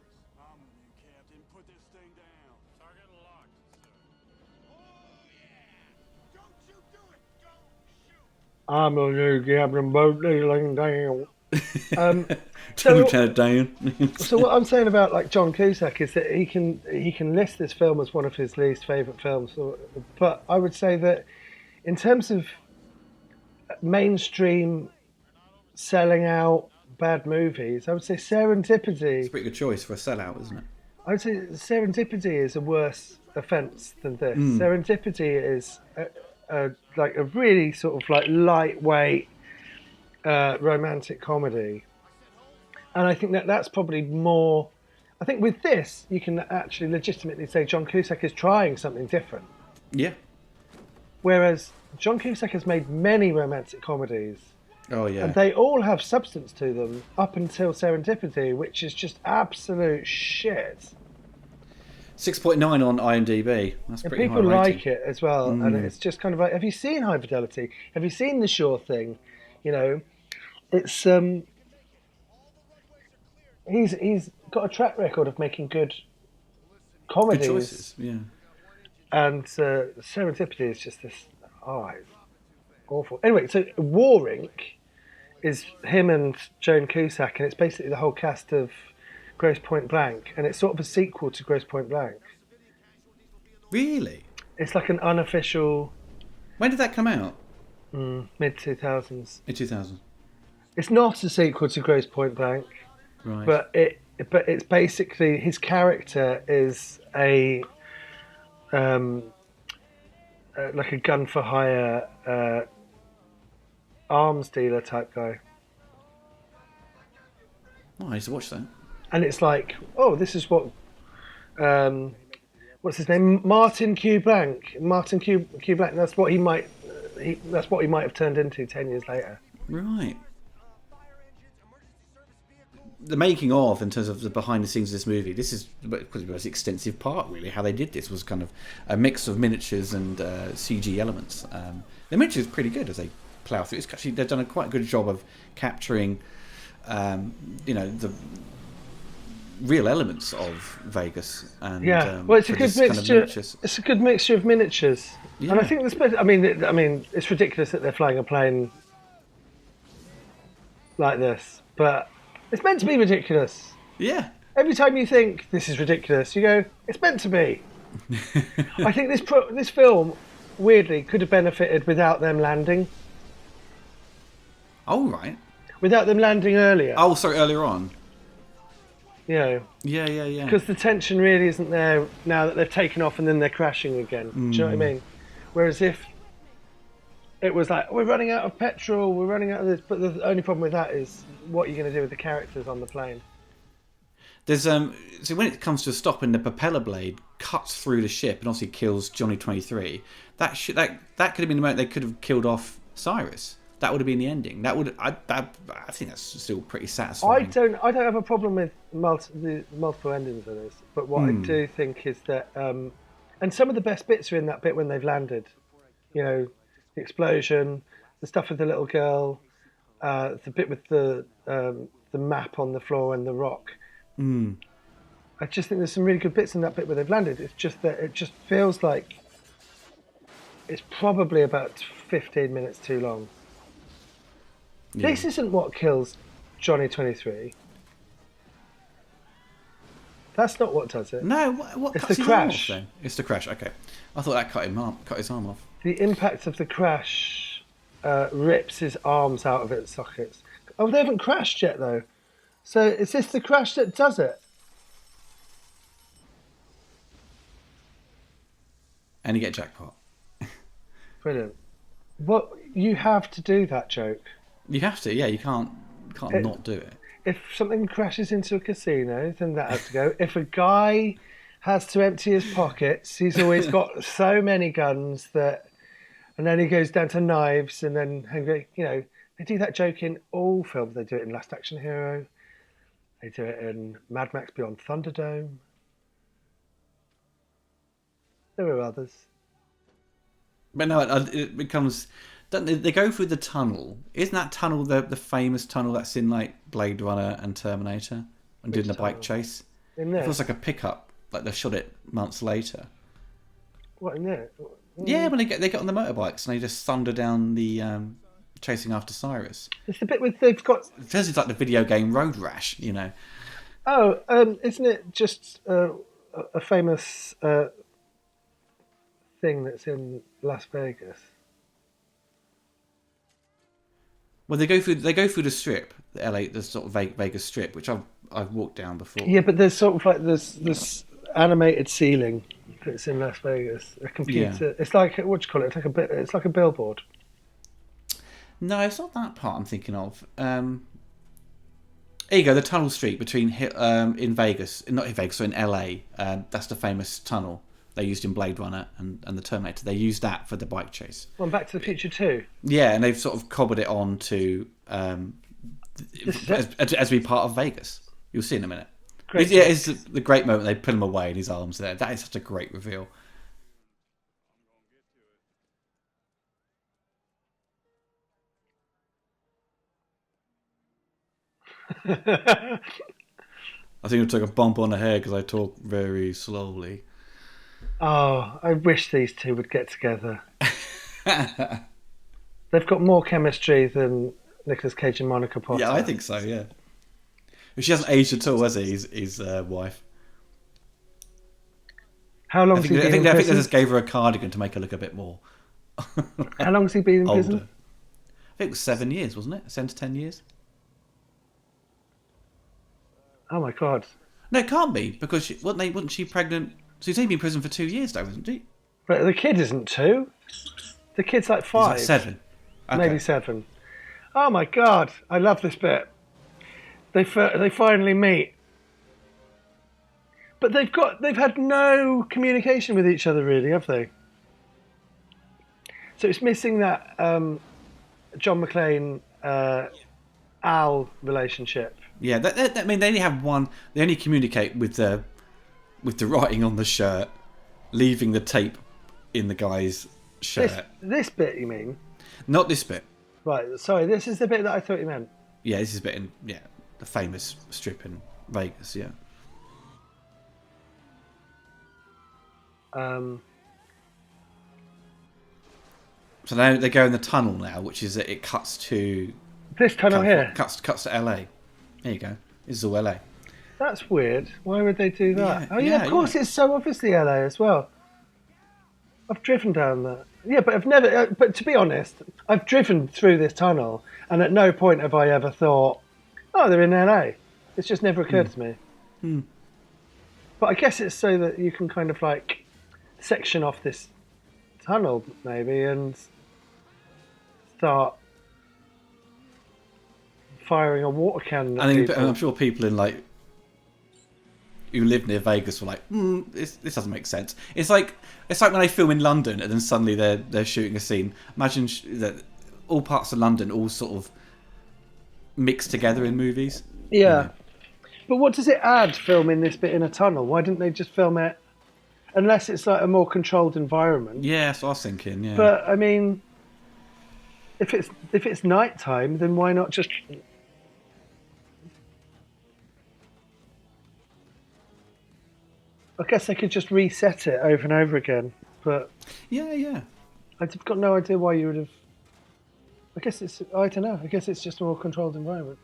Captain, put this thing down. Target locked, sir. Don't you do it! Don't shoot! I'm a new Captain Boat laying down. Tell Lieutenant Dan. So what I'm saying about like John Cusack is that he can list this film as one of his least favourite films, but I would say that in terms of mainstream selling out bad movies, I would say Serendipity. It's a pretty good choice for a sellout, isn't it? I would say Serendipity is a worse offence than this. Serendipity is like a really sort of like lightweight romantic comedy, and I think that's probably more. I think with this you can actually legitimately say John Cusack is trying something different. Yeah. Whereas John Cusack has made many romantic comedies, Oh yeah. and they all have substance to them up until Serendipity, which is just absolute shit. 6.9 on IMDb. That's And pretty people high rating. like it as well, and it's just kind of like, have you seen High Fidelity? Have you seen The Sure Thing? You know, it's he's got a track record of making good comedies. Good choices. Yeah. And Serendipity is just this. Oh, it's awful. Anyway, so Warring is him and Joan Cusack, and it's basically the whole cast of Grosse Point Blank, and it's sort of a sequel to Grosse Point Blank. Really? It's like an unofficial When did that come out? mid 2000s. In 2000. It's not a sequel to Grosse Point Blank, Right. but it's basically his character is a like a gun for hire arms dealer type guy. Oh, I used to watch that. And it's like, oh, this is what, what's his name? Martin Q Blank. Martin Q Blank. That's what he might have turned into 10 years later. Right. The making of, in terms of the behind the scenes of this movie, this is the most extensive part, really. How they did this was kind of a mix of miniatures and CG elements. The miniatures are pretty good as they plough through. It's actually, they've done a quite good job of capturing, the real elements of Vegas. And well, it's a for good this kind of mixture. miniatures. It's a good mixture of miniatures, Yeah. and I think I mean, it's ridiculous that they're flying a plane like this, but it's meant to be ridiculous. Yeah. Every time you think this is ridiculous, you go, it's meant to be. I think this film, weirdly, could have benefited without them landing. Oh, right. Without them landing earlier. Oh, sorry, earlier on. You know, Yeah. because the tension really isn't there now that they've taken off and then they're crashing again. Do you know what I mean? Whereas if it was like, we're running out of petrol, we're running out of this, but the only problem with that is what you're going to do with the characters on the plane. There's so when it comes to stopping, the propeller blade cuts through the ship and obviously kills Johnny 23. That could have been the moment they could have killed off Cyrus. That would have been the ending. I think that's still pretty satisfying. I don't have a problem with the multiple endings of this, but what I do think is that, and some of the best bits are in that bit when they've landed. You know, the explosion, the stuff with the little girl, the bit with the map on the floor and the rock. I just think there's some really good bits in that bit where they've landed. It's just that it just feels like it's probably about 15 minutes too long. Yeah. This isn't what kills Johnny 23. That's not what does it. No, what It's cuts the his arm off crash. then? It's the crash. Okay, I thought that cut his arm off. The impact of the crash rips his arms out of its sockets. Oh, they haven't crashed yet though. So is this the crash that does it? And you get jackpot. Brilliant. What you have to do that joke. You have to, yeah. You can't not do it. If something crashes into a casino, then that has to go. If a guy has to empty his pockets, he's always got so many guns that, and then he goes down to knives, and then they do that joke in all films. They do it in Last Action Hero. They do it in Mad Max Beyond Thunderdome. There are others. But no, it becomes. Don't they go through the tunnel? Isn't that tunnel the famous tunnel that's in like Blade Runner and Terminator and doing the bike chase? In It there? feels like a pickup, like they shot it months later. What, in there? Yeah, when they get on the motorbikes and they just thunder down the chasing after Cyrus. It's the bit with they've got... It feels like the video game Road Rash, you know. Oh, isn't it just a famous thing that's in Las Vegas? Well, they go through the strip, the sort of Vegas strip, which I've walked down before. Yeah, but there's sort of like this animated ceiling that's in Las Vegas. A computer. Yeah. It's like, what do you call it? It's like a billboard. No, it's not that part I'm thinking of. Here you go, the tunnel street between in Vegas, not in Vegas, so in LA. That's the famous tunnel they used in Blade Runner and the Terminator. They used that for the bike chase. Well, Back to the Future 2. Yeah, and they've sort of cobbled it on to as be part of Vegas. You'll see in a minute. Great. It's the great moment they put him away and his arms there. That is such a great reveal. I think I took a bump on the head because I talk very slowly. Oh, I wish these two would get together. They've got more chemistry than Nicolas Cage and Monica Potter. Yeah, I think so, yeah. She hasn't aged at all, has he, his wife? How long has he been in prison? I think they just gave her a cardigan to make her look a bit more How long has he been in older. prison? I think it was 7 years, wasn't it? 7 to 10 years? Oh my God. No, it can't be, because wasn't she pregnant? So he's only been in prison for 2 years, though, isn't he? But the kid isn't 2. The kid's like 5. He's like 7. Okay. Maybe 7. Oh my God. I love this bit. They finally meet. But they've had no communication with each other, really, have they? So it's missing that John McClane Al relationship. Yeah, I mean, they only have one. They only communicate with the writing on the shirt, leaving the tape in the guy's shirt. This bit, you mean? Not this bit. Right. Sorry. This is the bit that I thought you meant. Yeah, this is a bit in the famous strip in Vegas. Yeah. So now they go in the tunnel now, which is it cuts to This tunnel here. Cuts to LA. There you go. This is all LA. That's weird. Why would they do that? Yeah, Oh yeah, of course yeah. it's so obviously LA as well. I've driven down that. Yeah, but I've never. But to be honest, I've driven through this tunnel, and at no point have I ever thought, "Oh, they're in LA." It's just never occurred to me. But I guess it's so that you can kind of like section off this tunnel maybe and start firing a water cannon at people. I'm sure people in like who live near Vegas were like, this doesn't make sense. It's like when they film in London and then suddenly they're shooting a scene. Imagine that all parts of London all sort of mixed together in movies. Yeah. You know? But what does it add filming this bit in a tunnel? Why didn't they just film it unless it's like a more controlled environment? Yeah, that's what I was thinking, yeah. But I mean, if it's nighttime, then why not just I guess they could just reset it over and over again, but Yeah. I've got no idea why you would have. I guess it's, I don't know. I guess it's just a more controlled environment.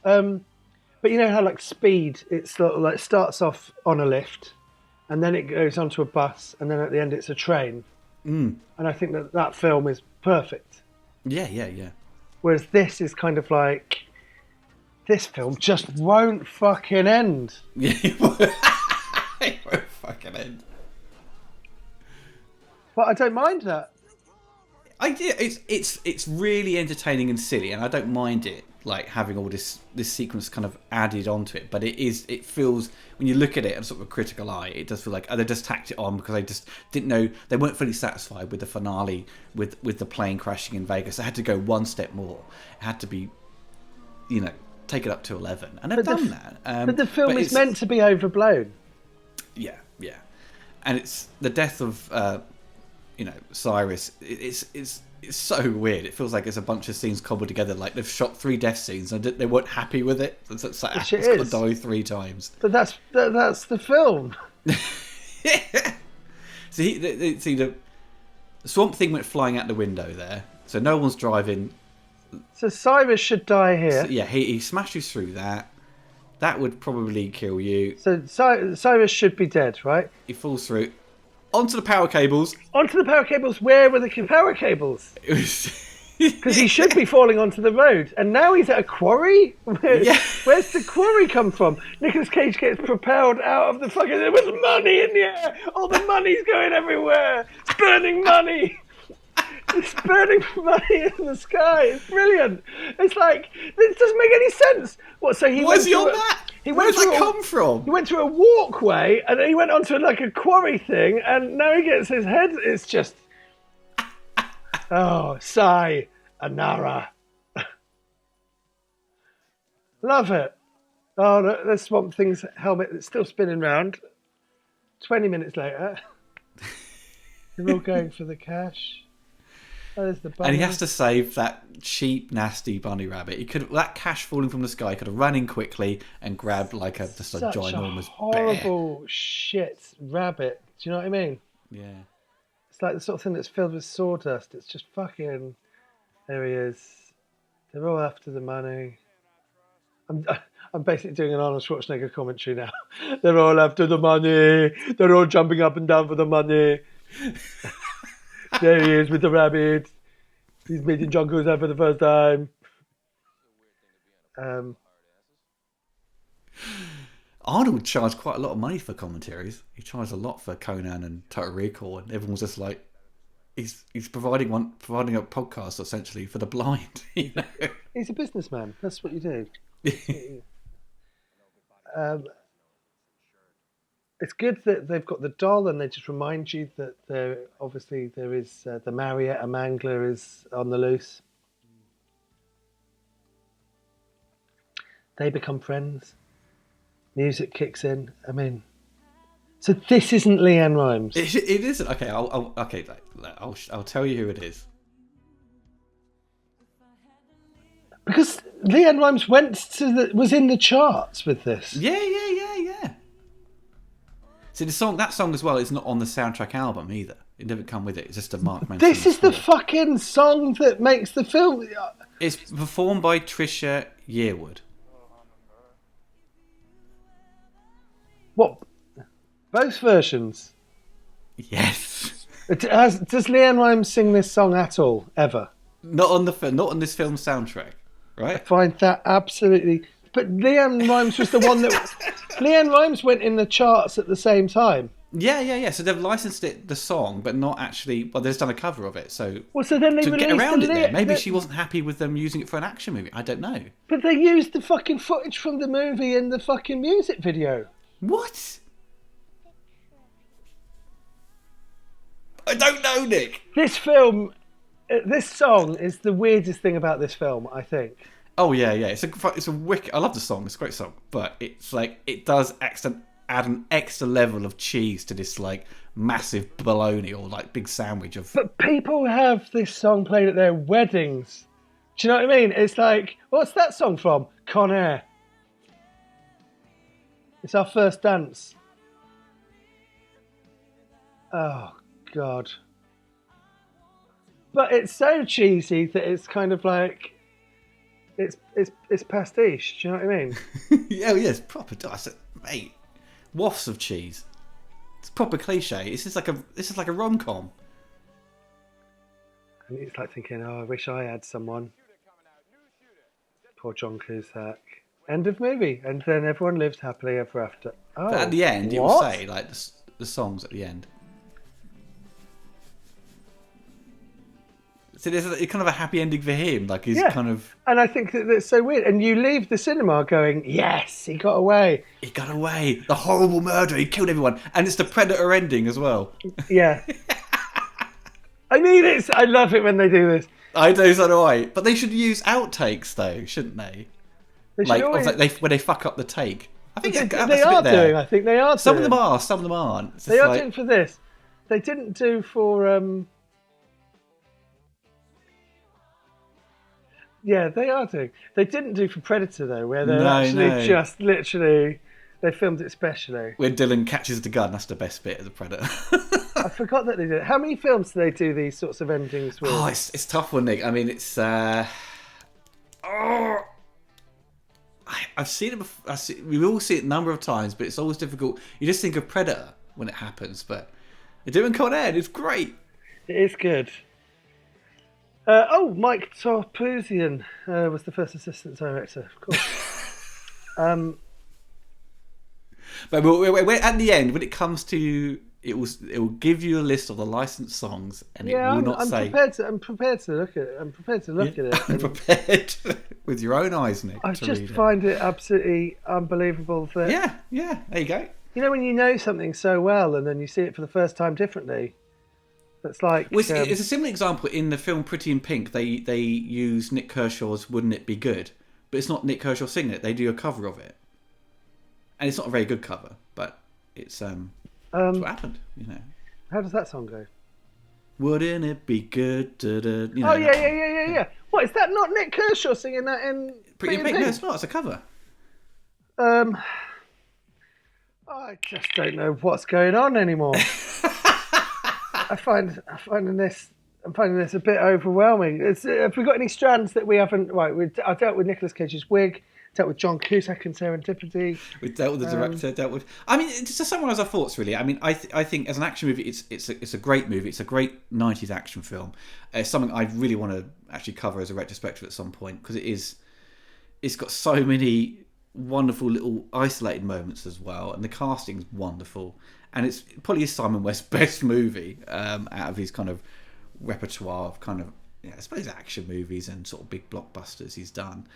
But you know how like Speed, it sort of like starts off on a lift, and then it goes onto a bus, and then at the end it's a train. And I think that film is perfect. Yeah. Whereas this is kind of like, this film just won't fucking end. Yeah, it won't fucking end. But I don't mind that. It's really entertaining and silly, and I don't mind it, like having all this sequence kind of added onto it. But it feels, when you look at it in sort of a critical eye, it does feel like they just tacked it on because they just didn't know, they weren't fully satisfied with the finale with the plane crashing in Vegas. They had to go one step more. It had to be, take it up to 11, and they've done that. But the film is meant to be overblown. Yeah, and it's the death of Cyrus. It's so weird. It feels like it's a bunch of scenes cobbled together. Like they've shot 3 death scenes and they weren't happy with it. It's like, it's got to die 3 times. But that's the film. See, the Swamp Thing went flying out the window there, so no one's driving. So Cyrus should die here. So, yeah, he smashes through that. That would probably kill you. So Cyrus should be dead, right? He falls through. Onto the power cables. Onto the power cables? Where were the power cables? Because he should be falling onto the road. And now he's at a quarry? Where's the quarry come from? Nicolas Cage gets propelled out of the fucking... There was money in the air! All the money's going everywhere! It's burning money! It's burning money in the sky. It's brilliant. It's like, this doesn't make any sense. What? So he was he on that? Where's that come from? He went through a walkway and then he went onto like a quarry thing, and now he gets his head. It's just, oh, sigh, Anara. Love it. Oh, the Swamp Thing's helmet that's still spinning round. 20 minutes later, they're all going for the cash. Oh, there's the bunny. And he has to save that cheap, nasty bunny rabbit. He could, that cash falling from the sky, could have run in quickly and grabbed like a ginormous horrible bear. Shit rabbit. Do you know what I mean? Yeah. It's like the sort of thing that's filled with sawdust. It's just fucking. There he is. They're all after the money. I'm basically doing an Arnold Schwarzenegger commentary now. They're all after the money. They're all jumping up and down for the money. There he is with the rabbit. He's meeting John Cusack for the first time. Arnold charged quite a lot of money for commentaries. He charged a lot for Conan and Total Recall, and everyone's just like, he's providing a podcast essentially for the blind. You know? He's a businessman. That's what you do. It's good that they've got the doll and they just remind you that there is the Marietta Mangler is on the loose. They become friends. Music kicks in. I mean, so this isn't Leanne Rimes. It isn't. Okay, I'll tell you who it is. Because Leanne Rimes was in the charts with this. Yeah. See, that song as well is not on the soundtrack album either. It didn't come with it. It's just a Mark Manson This is score. the fucking song that makes the film. It's performed by Trisha Yearwood. What? Both versions? Yes. Does Leanne Rimes sing this song at all, ever? Not on this film's soundtrack, right? I find that absolutely... But Leanne Rimes was the one that... Leanne Rimes went in the charts at the same time. Yeah. So they've licensed the song, but not actually... Well, they've just done a cover of it, so... Well, so then they to get released around it then. Maybe she wasn't happy with them using it for an action movie. I don't know. But they used the fucking footage from the movie in the fucking music video. What? I don't know, Nick. This song is the weirdest thing about this film, I think. Oh yeah. It's a wicked. I love the song. It's a great song, but it's like it does add an extra level of cheese to this like massive bologna or like big sandwich of. But people have this song played at their weddings. Do you know what I mean? It's like, what's that song from? Con Air. It's our first dance. Oh God! But it's so cheesy that it's kind of like it's pastiche. Do you know what I mean? Yeah, yeah, it's proper. Mate, wafts of cheese. It's proper cliche. This is like a rom-com. And it's like thinking, oh, I wish I had someone. Poor John Cusack. End of movie, and then everyone lives happily ever after. Oh, But at the end, what? it will say like the songs at the end. So there's kind of a happy ending for him. Like he's kind of. And I think that's so weird. And you leave the cinema going, yes, he got away. He got away. The horrible murder. He killed everyone, and it's the Predator ending as well. Yeah. I mean, I love it when they do this. I do, so do I. But they should use outtakes though, shouldn't they? They should always... when they fuck up the take. I think they are doing. I think they are. Some of them are. Some of them aren't. They are doing for this. They didn't do for. Yeah, they are doing. They didn't do for Predator though, where they're just literally they filmed it specially. When Dylan catches the gun, that's the best bit of the Predator. I forgot that they did. How many films do they do these sorts of endings with? Oh, it's tough one, Nick. I mean, it's. I've seen it before. We've all seen it a number of times, but it's always difficult. You just think of Predator when it happens, but they're doing Con Air. It's great. It is good. Mike Torpuzian was the first assistant director, of course. But at the end, when it comes to it will give you a list of the licensed songs, and it will not say. I'm prepared to look at it. I'm prepared to look at it. I'm prepared with your own eyes, Nick. I just find it absolutely unbelievable that. Yeah. There you go. You know, when you know something so well, and then you see it for the first time differently. That's like. Well, it's a similar example in the film Pretty in Pink. They use Nick Kershaw's "Wouldn't It Be Good," but it's not Nick Kershaw singing it. They do a cover of it, and it's not a very good cover, but it's what happened, you know. How does that song go? Wouldn't it be good? You know, oh yeah. What, is that not Nick Kershaw singing that in Pretty in Pink? No, it's not. It's a cover. I just don't know what's going on anymore. I'm finding this a bit overwhelming. Have we got any strands that we haven't? Right, I dealt with Nicolas Cage's wig, dealt with John Cusack and Serendipity. We dealt with the director. I mean, to summarise our thoughts, really. I mean, I think as an action movie, it's a great movie. It's a great 90s action film. It's something I really want to actually cover as a retrospective at some point, because it's got so many wonderful little isolated moments as well, and the casting's wonderful. And it's probably Simon West's best movie out of his kind of repertoire of kind of, I suppose, action movies and sort of big blockbusters he's done.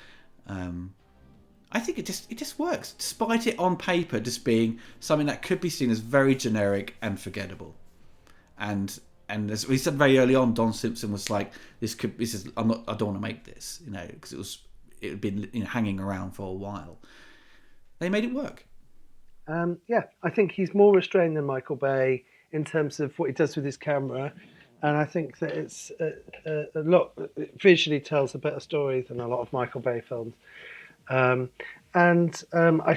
I think it just works, despite it on paper just being something that could be seen as very generic and forgettable. And as we said very early on, Don Simpson was like, I don't want to make this, because it had been hanging around for a while. They made it work. I think he's more restrained than Michael Bay in terms of what he does with his camera, and I think that it's a lot. It visually tells a better story than a lot of Michael Bay films. I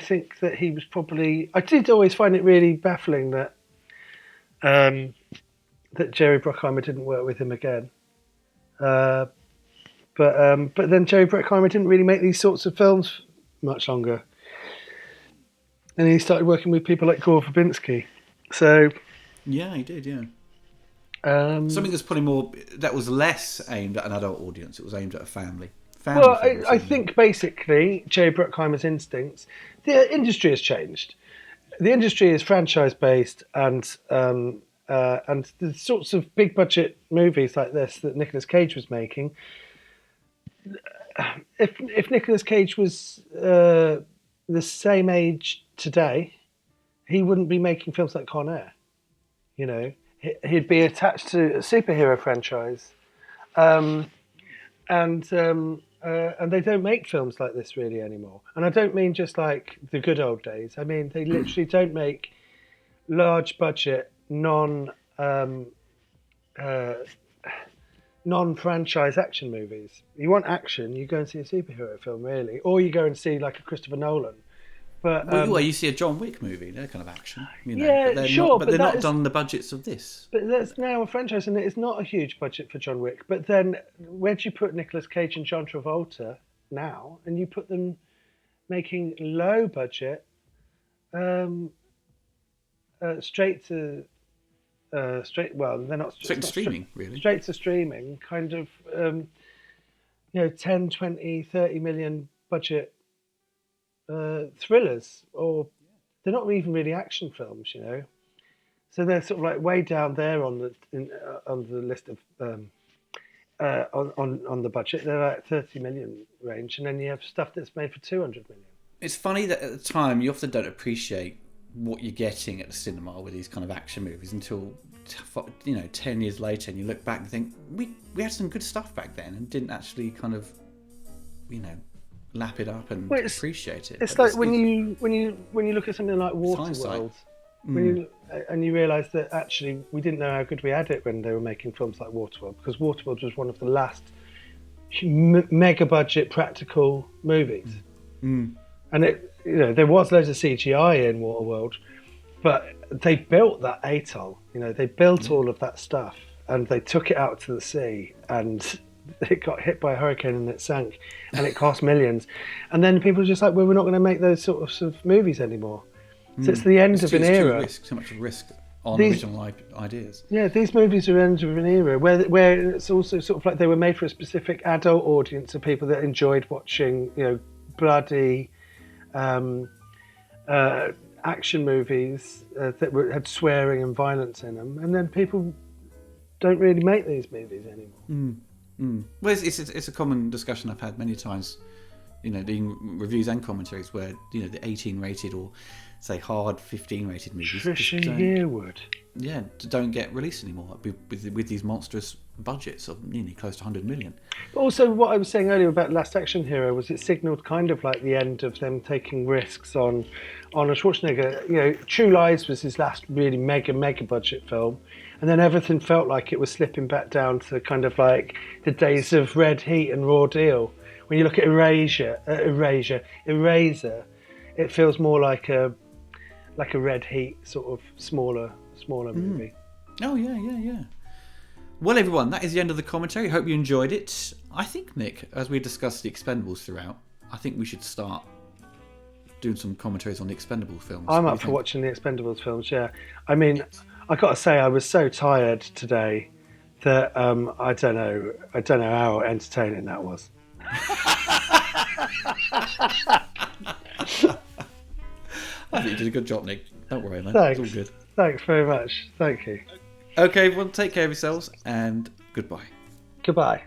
think that he was probably. I did always find it really baffling that Jerry Bruckheimer didn't work with him again. But then Jerry Bruckheimer didn't really make these sorts of films much longer. And he started working with people like Gore Verbinski. So yeah, he did. Yeah, something that's probably more that was less aimed at an adult audience. It was aimed at a family. Well, I think basically Jerry Bruckheimer's instincts. The industry has changed. The industry is franchise based, and the sorts of big budget movies like this that Nicolas Cage was making. If Nicolas Cage was the same age today, he wouldn't be making films like Con Air. He'd be attached to a superhero franchise, and they don't make films like this really anymore. And I don't mean just like the good old days. I mean they literally don't make large budget non-franchise action movies. You want action, you go and see a superhero film, really, or you go and see like a Christopher Nolan But Well, you see a John Wick movie, they're kind of action, Yeah, but they're sure, not, but they're that not is- done the budgets of this. But that's now a franchise, and it's not a huge budget for John Wick. But then, where do you put Nicolas Cage and John Travolta now? And you put them making low budget, straight to straight. Well, they're not Straight it's to not streaming, really. Straight to streaming, kind of. 10, 20, 30 million budget thrillers, or they're not even really action films, So they're sort of like way down there on the list of on the budget. They're like 30 million range, and then you have stuff that's made for 200 million. It's funny that at the time you often don't appreciate what you're getting at the cinema with these kind of action movies until 10 years later, and you look back and think we had some good stuff back then and didn't actually kind of lap it up and appreciate it. It's like when you look at something like Waterworld, and you realise that actually we didn't know how good we had it when they were making films like Waterworld, because Waterworld was one of the last mega budget practical movies, and there was loads of CGI in Waterworld, but they built that atoll. They built all of that stuff, and they took it out to the sea, and it got hit by a hurricane and it sank, and it cost millions. And then people were just like, well, we're not going to make those sorts of movies anymore. So it's the end of an era. Too much risk on original ideas. Yeah, these movies are the end of an era where it's also sort of like they were made for a specific adult audience of people that enjoyed watching, bloody action movies that had swearing and violence in them. And then people don't really make these movies anymore. Well, it's a common discussion I've had many times, in reviews and commentaries where the 18 rated or say hard 15 rated movies Trisha Yearwood. Yeah, don't get released anymore with these monstrous budgets of nearly close to 100 million. But also, what I was saying earlier about Last Action Hero was it signalled kind of like the end of them taking risks on Arnold Schwarzenegger. True Lies was his last really mega budget film. And then everything felt like it was slipping back down to kind of like the days of Red Heat and Raw Deal. When you look at Eraser, it feels more like a Red Heat sort of smaller movie. Oh yeah. Well, everyone, that is the end of the commentary. Hope you enjoyed it. I think, Nick, as we discussed the Expendables throughout, I think we should start doing some commentaries on the Expendables films. I'm up for watching the Expendables films. Yeah, I mean, I got to say, I was so tired today that I don't know how entertaining that was. I think you did a good job, Nick. Don't worry, man. Thanks. It's all good. Thanks very much. Thank you. Okay, well, take care of yourselves and goodbye. Goodbye.